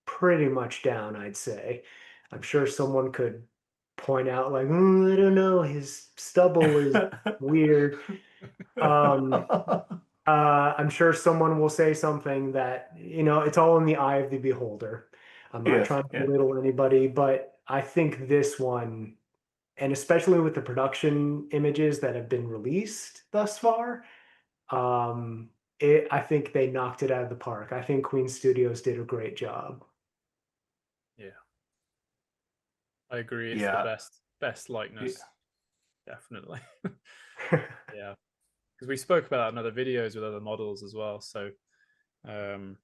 pretty much down, I'd say. I'm sure someone could point out, like, I don't know, his stubble is weird. Um, I'm sure someone will say something that, it's all in the eye of the beholder. I'm not Yes, trying to yeah. belittle anybody, but I think this one, and especially with the production images that have been released thus far, um, I think they knocked it out of the park. I think Queen Studios did a great job. Yeah, I agree. It's the Yeah, best yeah. likeness, definitely. Yeah, because we spoke about that in other videos with other models as well. So um,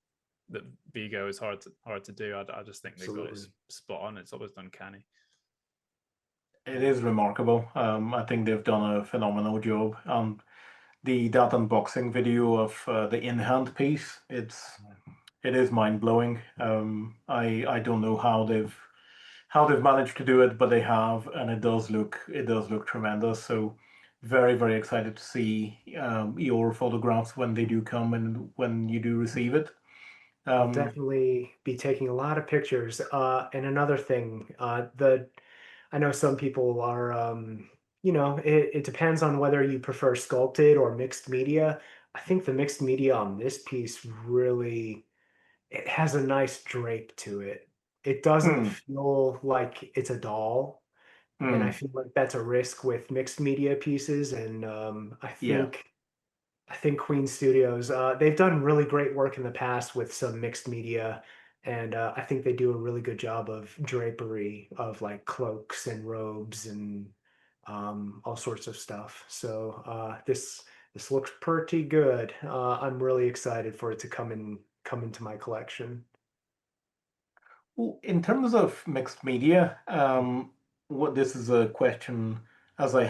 that Vigo is hard to do. I just think they got it Absolutely. spot on. It's almost uncanny. It is remarkable. I think they've done a phenomenal job. That unboxing video of the in-hand piece, it is mind-blowing. I don't know how they've managed to do it, but they have, and it does look tremendous. So very, very excited to see your photographs when they do come and when you do receive it. I'll Um, definitely be taking a lot of pictures. And another thing, the I know some people are, it depends on whether you prefer sculpted or mixed media. I think the mixed media on this piece really, it has a nice drape to it. It doesn't hmm, feel like it's a doll, and I hmm, feel like that's a risk with mixed media pieces. And yeah. I think Queen Studios, they've done really great work in the past with some mixed media, and I think they do a really good job of drapery of like cloaks and robes and all sorts of stuff. So this looks pretty good. I'm really excited for it to come into my collection. Well, in terms of mixed media, what this is a question, as I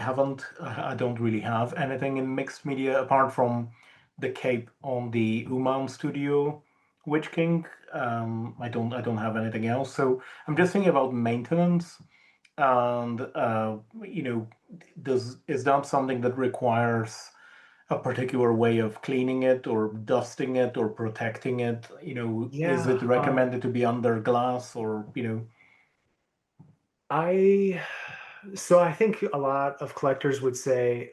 don't really have anything in mixed media apart from the cape on the Uman Studio Witch King. I don't have anything else. So I'm just thinking about maintenance, and is that something that requires a particular way of cleaning it or dusting it or protecting it? Is it Yeah, recommended to be under glass or? I so I think a lot of collectors would say,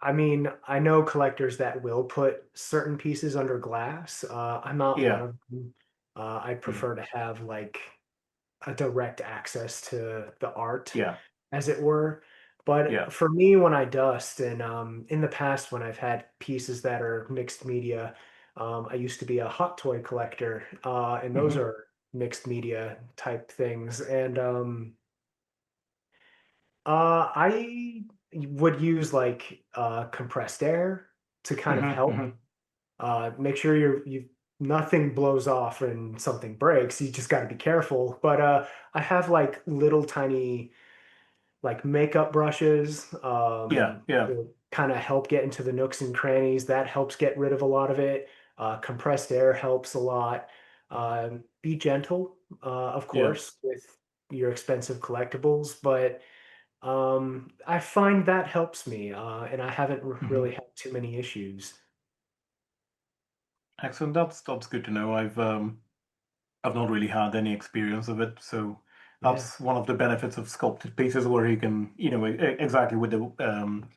I mean, I know collectors that will put certain pieces under glass. I'm not one Yeah, of them. I yeah, prefer to have like a direct access to the art, yeah, as it were. yeah. But for me, when I dust, and in the past, when I've had pieces that are mixed media, I used to be a hot toy collector, and those Hmm. are mixed media type things. And I would use like compressed air to kind of Hmm. help Hmm. make sure you nothing blows off and something breaks. You just got to be careful. But I have like little tiny like makeup brushes Yeah, yeah. to kind of help get into the nooks and crannies. That helps get rid of a lot of it. Compressed air helps a lot. Be gentle, of Yeah. course, with your expensive collectibles, but I find that helps me, and I haven't Hmm. really had too many issues. Excellent. That's good to know. I've not really had any experience of it, so Yeah, that's one of the benefits of sculpted pieces where you can, exactly with the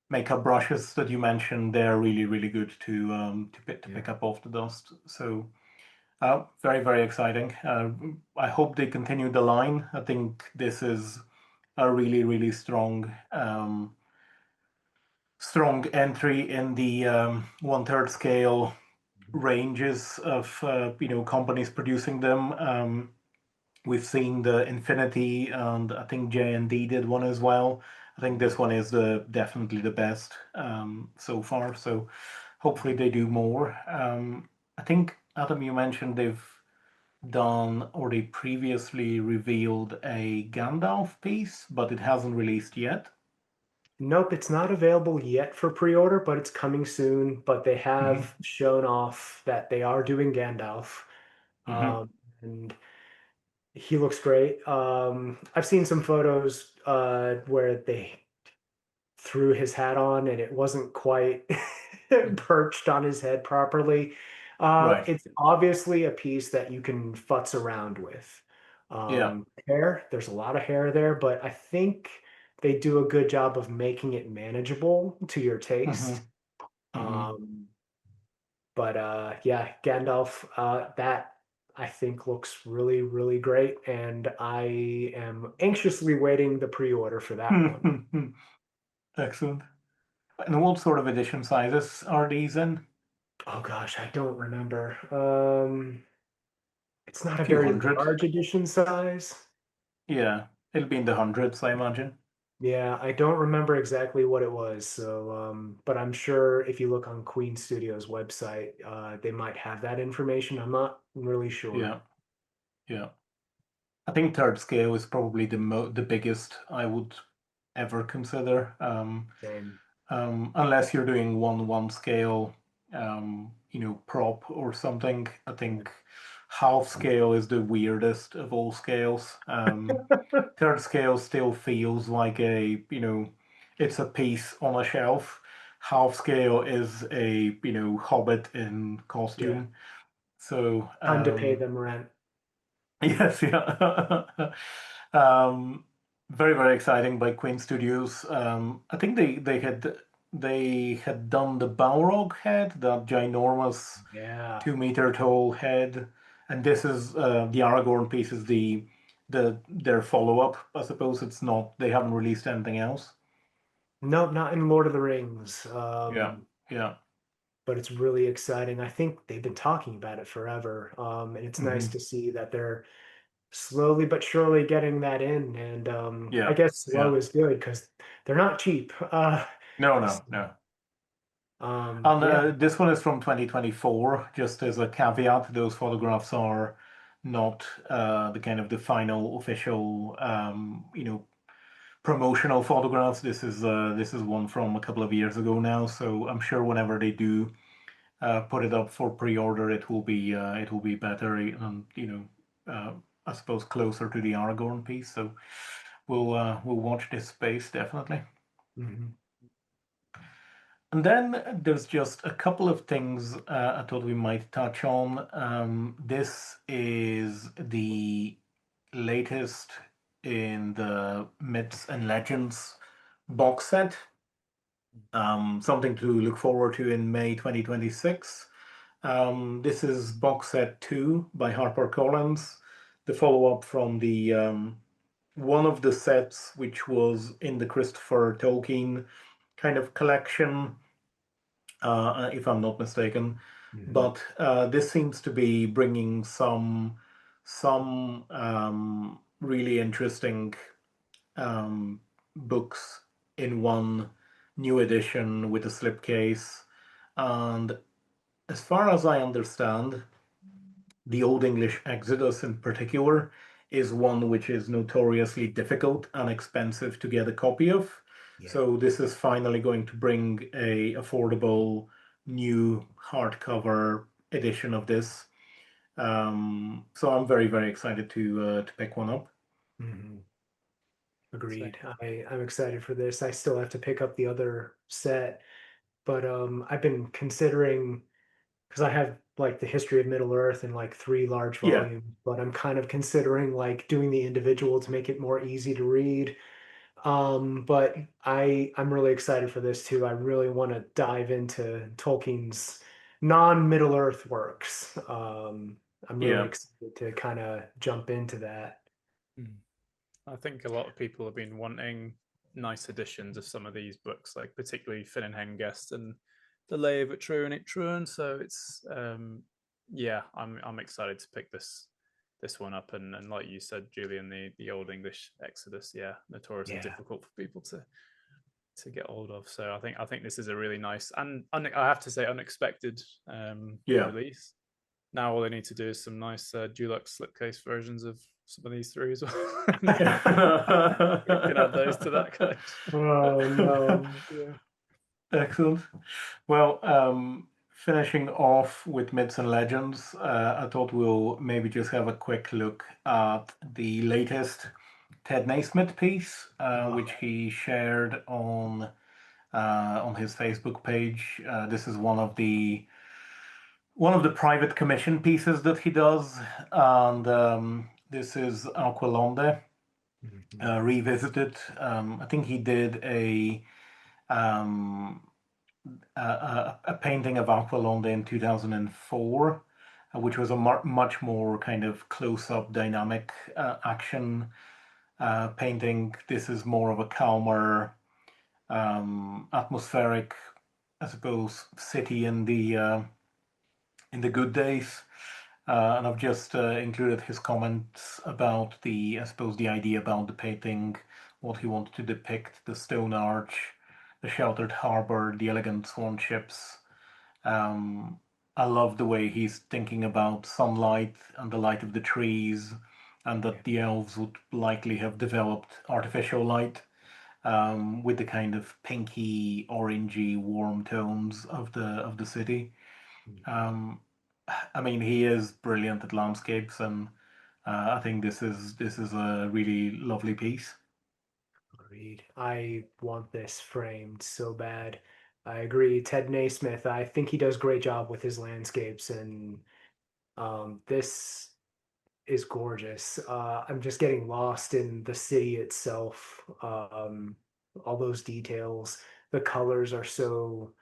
makeup brushes that you mentioned, they're really, really good to yeah. pick up off the dust. So very, very exciting. I hope they continue the line. I think this is a really, really strong entry in the 1/3 scale ranges of companies producing them. We've seen the Infinity, and I think J&D did one as well. I think this one is the definitely the best so far. So hopefully they do more. I think Adam, you mentioned they've done or they previously revealed a Gandalf piece, but it hasn't released yet. Nope, it's not available yet for pre-order, but it's coming soon. But they Hmm. have shown off that they are doing Gandalf, Hmm. um, and he looks great. I've seen some photos where they threw his hat on and it wasn't quite perched on his head properly. Right. It's obviously a piece that you can futz around with. Yeah. Hair, there's a lot of hair there, but I think they do a good job of making it manageable to your Hmm. taste. Hmm. Um, but yeah, Gandalf, that I think looks really, really great, and I am anxiously waiting the pre-order for that one. Excellent. And what sort of edition sizes are these in? Oh gosh, I don't remember. It's not A a few very hundred. large edition size. Yeah, it'll be in the hundreds, I imagine. Yeah, I don't remember exactly what it was. So, but I'm sure if you look on Queen Studios website, they might have that information. I'm not really sure. Yeah, yeah. I think third scale is probably the biggest I would ever consider. Same. Unless you're doing one scale, prop or something. I think half scale is the weirdest of all scales. Third scale still feels like it's a piece on a shelf. Half scale is a, hobbit in Yeah. costume. So, Time to pay them rent. yes, yeah. um, very, very exciting by Queen Studios. I think they had done the Balrog head, that ginormous Yeah. 2 meter tall head, and this is the Aragorn piece is their follow up. I suppose it's not. They haven't released anything else. Nope, not in Lord of the Rings. Yeah, yeah. But it's really exciting. I think they've been talking about it forever. And it's nice Hmm. to see that they're slowly but surely getting that in. And I Yeah, guess slow yeah. is good because they're not cheap. No, So, no, no. And yeah, this one is from 2024. Just as a caveat, those photographs are not the final official, promotional photographs. This is one from a couple of years ago now. So I'm sure whenever they do put it up for pre-order, it will be better and I suppose closer to the Aragorn piece. So we'll watch this space definitely. mhm. And then there's just a couple of things I thought we might touch on. This is the latest in the Myths and Legends box set. Something to look forward to in May 2026. This is box set 2 by HarperCollins, the follow-up from the one of the sets which was in the Christopher Tolkien kind of collection, if I'm not mistaken. Mhm. But this seems to be bringing some really interesting books in one new edition with a slipcase. And as far as I understand, the Old English Exodus in particular is one which is notoriously difficult and expensive to get a copy of. Yeah. So this is finally going to bring a affordable new hardcover edition of this. So I'm very, very excited to pick one up. Mhm. So, Agreed. I'm excited for this. I still have to pick up the other set, but I've been considering because I have like the history of Middle Earth in like 3 large Yeah, volumes, but I'm kind of considering like doing the individual to make it more easy to read. But I'm really excited for this too. I really want to dive into Tolkien's non-Middle Earth works. I'm really yeah, excited to kind of jump into that. mm. I think a lot of people have been wanting nice editions of some of these books, like particularly Finn and Hengest and The Lay of True and True. So it's yeah, I'm excited to pick this one up. And like you said, Julian, the Old English Exodus, yeah, notoriously Yeah. difficult for people to get hold of. So I think this is a really nice and I have to say unexpected yeah. release. Now all they need to do is some nice Dulux slipcase versions of some of these three as well. We can add those to that collection. Oh no. Yeah. Excellent. Well, finishing off with Myths and Legends, I thought we'll maybe just have a quick look at the latest Ted Naismith piece, which he shared on his Facebook page. This is one of the private commission pieces that he does, and this is Aqualonde Mhm. revisited. I think he did um, a painting of Aqualonde in 2004, which was a much more kind of close-up, dynamic action painting. This is more of a calmer, atmospheric, I suppose, city in the good days. And I've just included his comments about I suppose, the idea about the painting, what he wanted to depict, the stone arch, the sheltered harbor, the elegant swan ships. Um, I love the way he's thinking about sunlight and the light of the trees, and Yeah. that the elves would likely have developed artificial light with the kind of pinky, orangey, warm tones of the city. Mhm. Um, I mean, he is brilliant at landscapes, and I think this is a really lovely piece. Agreed. I want this framed so bad. I agree. Ted Naismith, I think he does a great job with his landscapes, and this is gorgeous. I'm just getting lost in the city itself. All those details. The colors are so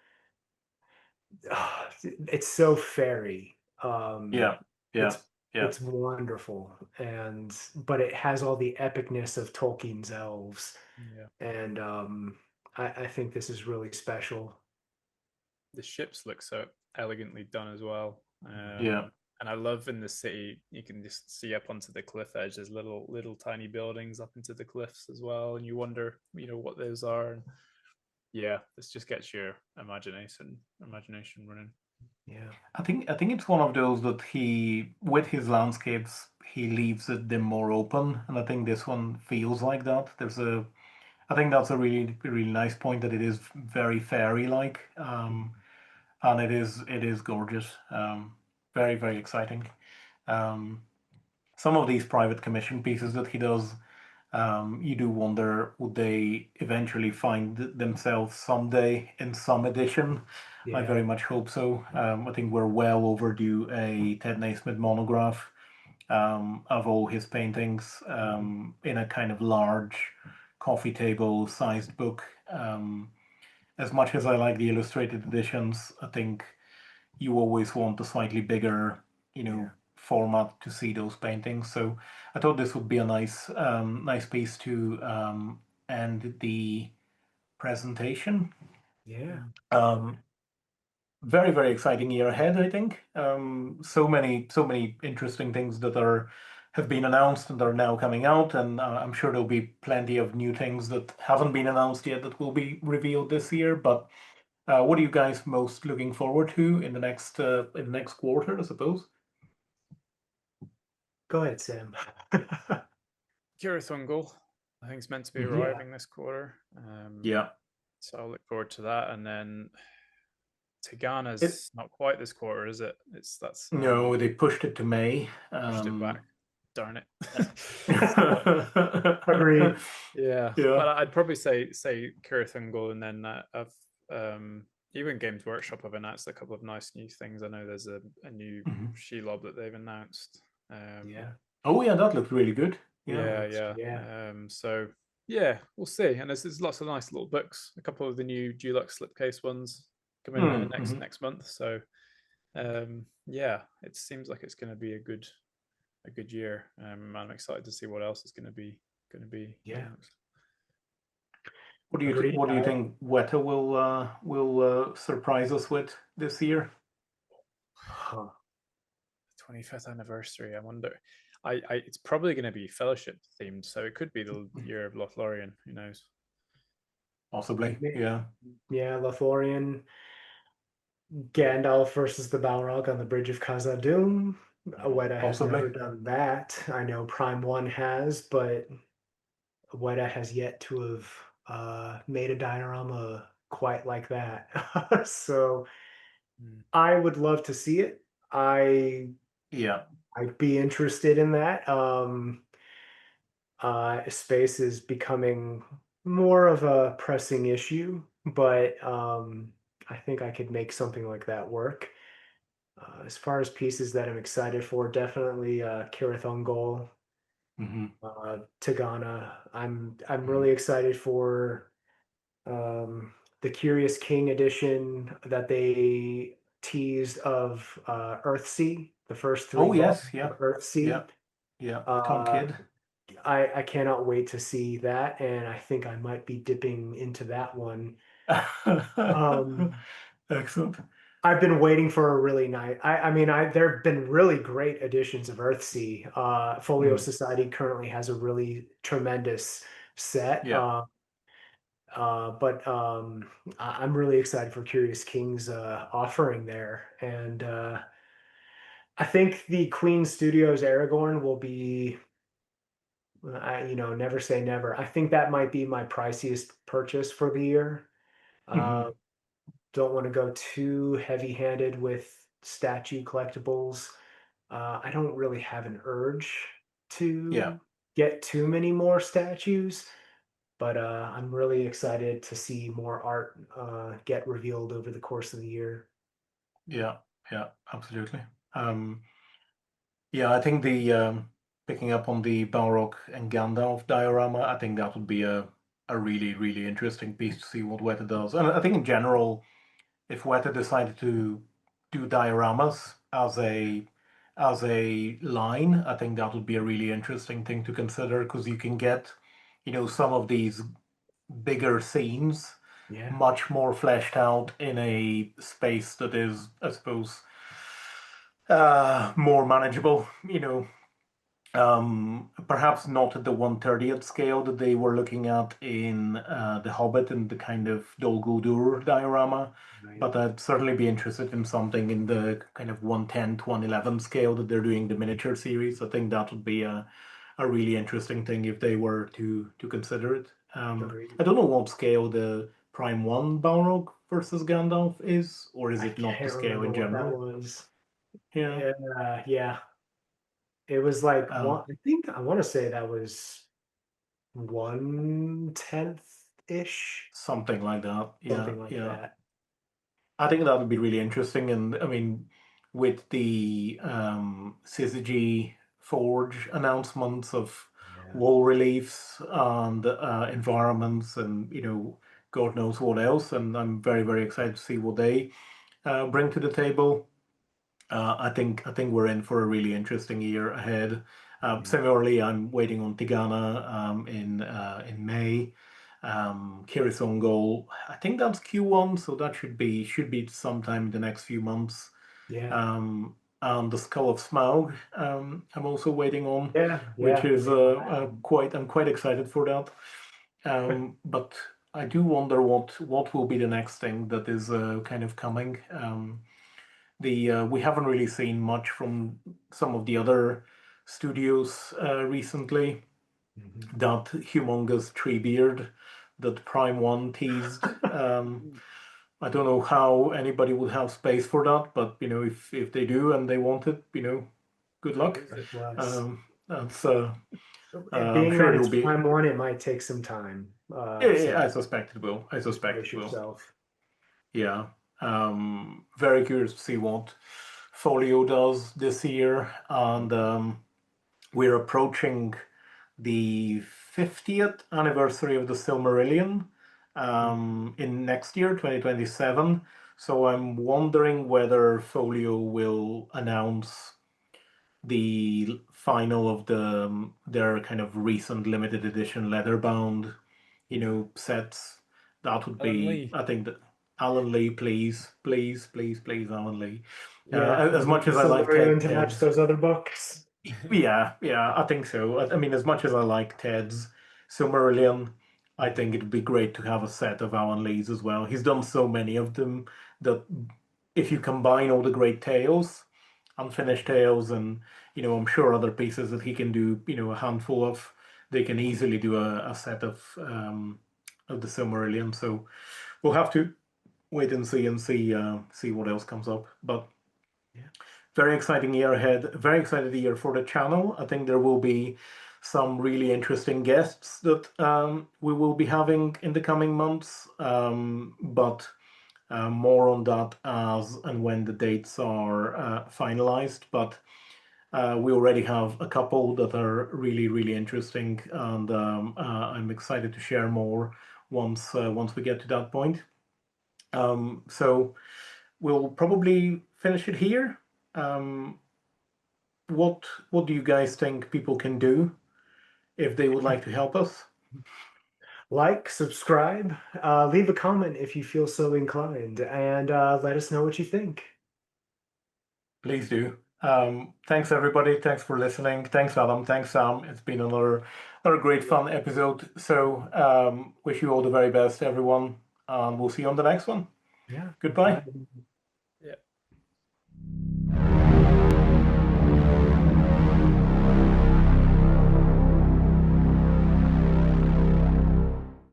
it's so fairy. Yeah, yeah, It's yeah. it's wonderful, and but it has all the epicness of Tolkien's elves, Yeah. and I think this is really special. The ships look so elegantly done as well. Yeah. And I love in the city you can just see up onto the cliff edge. There's little tiny buildings up into the cliffs as well, and you wonder, what those are. And yeah, this just gets your imagination running. Yeah, I think it's one of those that he, with his landscapes, he leaves them more open, and I think this one feels like that. I think that's a really nice point that it is very fairy-like, and it is gorgeous, very exciting. Um, some of these private commission pieces that he does, you do wonder, would they eventually find themselves someday in some edition? I yeah, very much hope so. I think we're well overdue a Ted Naismith monograph of all his paintings in a kind of large coffee table sized book. As much as I like the illustrated editions, I think you always want a slightly bigger, yeah, format to see those paintings. So I thought this would be a nice piece to end the presentation. yeah. Um, very exciting year ahead, I think. So many interesting things that have been announced and are now coming out, and I'm sure there'll be plenty of new things that haven't been announced yet that will be revealed this year. But what are you guys most looking forward to in the next quarter, I suppose? Go ahead, Sam. Curathungel, I think it's meant to be Hmm. Yeah, arriving this quarter. Yeah. So I'll look forward to that. And then It Tigana's not quite this quarter, is it? That's No, they pushed it to May. pushed it back. Darn it. But agreed. yeah, Yeah. but I'd probably say Curathungel, and then I've even Games Workshop have announced a couple of nice new things. I know there's a new Mhm. Shelob that they've announced. Yeah, Oh yeah, that looked really good. Yeah. Yeah, that's yeah. yeah, So yeah, we'll see. And there's lots of nice little books. A couple of the new Dulux slipcase ones coming Mm-hmm. next month. So yeah, it seems like it's going to be a good year. I'm excited to see what else is going to be yeah. announced. Agreed. What do you think Weta will surprise us with this year? Huh. 25th anniversary. I wonder. It's probably going to be fellowship themed, so it could be the year of Lothlorien. Who knows? Possibly. Yeah. Yeah, Lothlorien, Gandalf versus the Balrog on the Bridge of Khazad-dûm. Weta has Possibly. never done that. I know Prime One has, but Weta has yet to have made a diorama quite like that. So Mm. I would love to see it. I Yeah. I'd be interested in that. Space is becoming more of a pressing issue, but I think I could make something like that work. As far as pieces that I'm excited for, definitely Kirith Ungol, Hmm. Tagana. I'm Hmm. really excited for the Curious King edition that they teased of Earthsea, the first three Oh books yes. of Yeah. Earthsea. Yeah. Yeah. Tom Uh, Kidd. I cannot wait to see that, and I think I might be dipping into that one. Um, Excellent. I've been waiting for a really nice. I mean, there have been really great editions of Earthsea. Folio Mm. Society currently has a really tremendous set. Yeah. But I'm really excited for Curious King's offering there, and I think the Queen Studios Aragorn will be. Never say never. I think that might be my priciest purchase for the year. Hmm. Uh, don't want to go too heavy-handed with statue collectibles. I don't really have an urge Yeah, to get too many more statues, but I'm really excited to see more art get revealed over the course of the year. yeah, yeah, absolutely. Yeah, I think the picking up on the Balrog and Gandalf diorama, I think that would be a really, really interesting piece to see what Weta does. And I think in general, if Weta decided to do dioramas as a line, I think that would be a really interesting thing to consider because you can get, some of these bigger scenes Yeah, much more fleshed out in a space that is, I suppose, more manageable, perhaps not at the 1/30th scale that they were looking at in The Hobbit and the kind of Dol Guldur diorama, right. but I'd certainly be interested in something in the kind of 110 to 111 scale that they're doing the miniature series. I think that would be a really interesting thing if they were to consider it. Agreed. I don't know what scale the Prime 1 Balrog versus Gandalf is, or is I it not the can't scale remember in what that general? was. Yeah. Yeah, it was like Um, one. I think I want to say that was 1/10 ish, Something like that. Yeah, something like yeah. that. I think that would be really interesting. And I mean, with the Syzygy Forge announcements of Yeah. wall reliefs and environments and, God knows what else. And I'm very, very excited to see what they bring to the table. I think we're in for a really interesting year ahead. Yeah. Similarly, I'm waiting on Tigana in May. Kyrgyz goal. I think that's Q1, so that should be sometime in the next few months. Yeah. And the Skull of Smaug, I'm also waiting on, Yeah. which Yeah. is Waiting on that one. I'm quite excited for that. But I do wonder what will be the next thing that is kind of coming. The We haven't really seen much from some of the other studios recently. Mhm. That humongous tree beard that Prime One teased. I don't know how anybody would have space for that, but if they do and they want it, good luck. Very bless. That's It I'm being sure that it'll it's be. Prime One, it might take some time. Yeah, yeah, So I suspect it will. I just suspect brace it will. yourself. Yeah. Very curious to see what Folio does this year, and we're approaching the 50th anniversary of the Silmarillion in next year, 2027. So I'm wondering whether Folio will announce the final of their kind of recent limited edition leather-bound, Yeah. sets. That would Alan be, Lee. I think, that Alan Lee, please, please, please, please, Alan Lee. Yeah. As We need much the as I like Silmarillion to match Ted's. those other books. Yeah, yeah, I think so. I mean, as much as I like Ted's Silmarillion, I Mhm. think it'd be great to have a set of Alan Lee's as well. He's done so many of them that if you combine all the great tales, unfinished Mhm. tales, and I'm sure other pieces that he can do, a handful of, they can easily do a set of the Silmarillion. So we'll have to wait and see what else comes up. But Yeah. very exciting year ahead. Very excited year for the channel. I think there will be some really interesting guests that we will be having in the coming months. But more on that as and when the dates are finalized. But we already have a couple that are really, really interesting, and I'm excited to share more once we get to that point. So we'll probably finish it here. Um, what do you guys think people can do if they would like to help us? Like, subscribe, leave a comment if you feel so inclined, and let us know what you think. Please do. Thanks everybody. Thanks for listening. Thanks Adam. Thanks Sam. It's been another great fun episode. So wish you all the very best, everyone, and we'll see you on the next one. Yeah. Goodbye. Bye.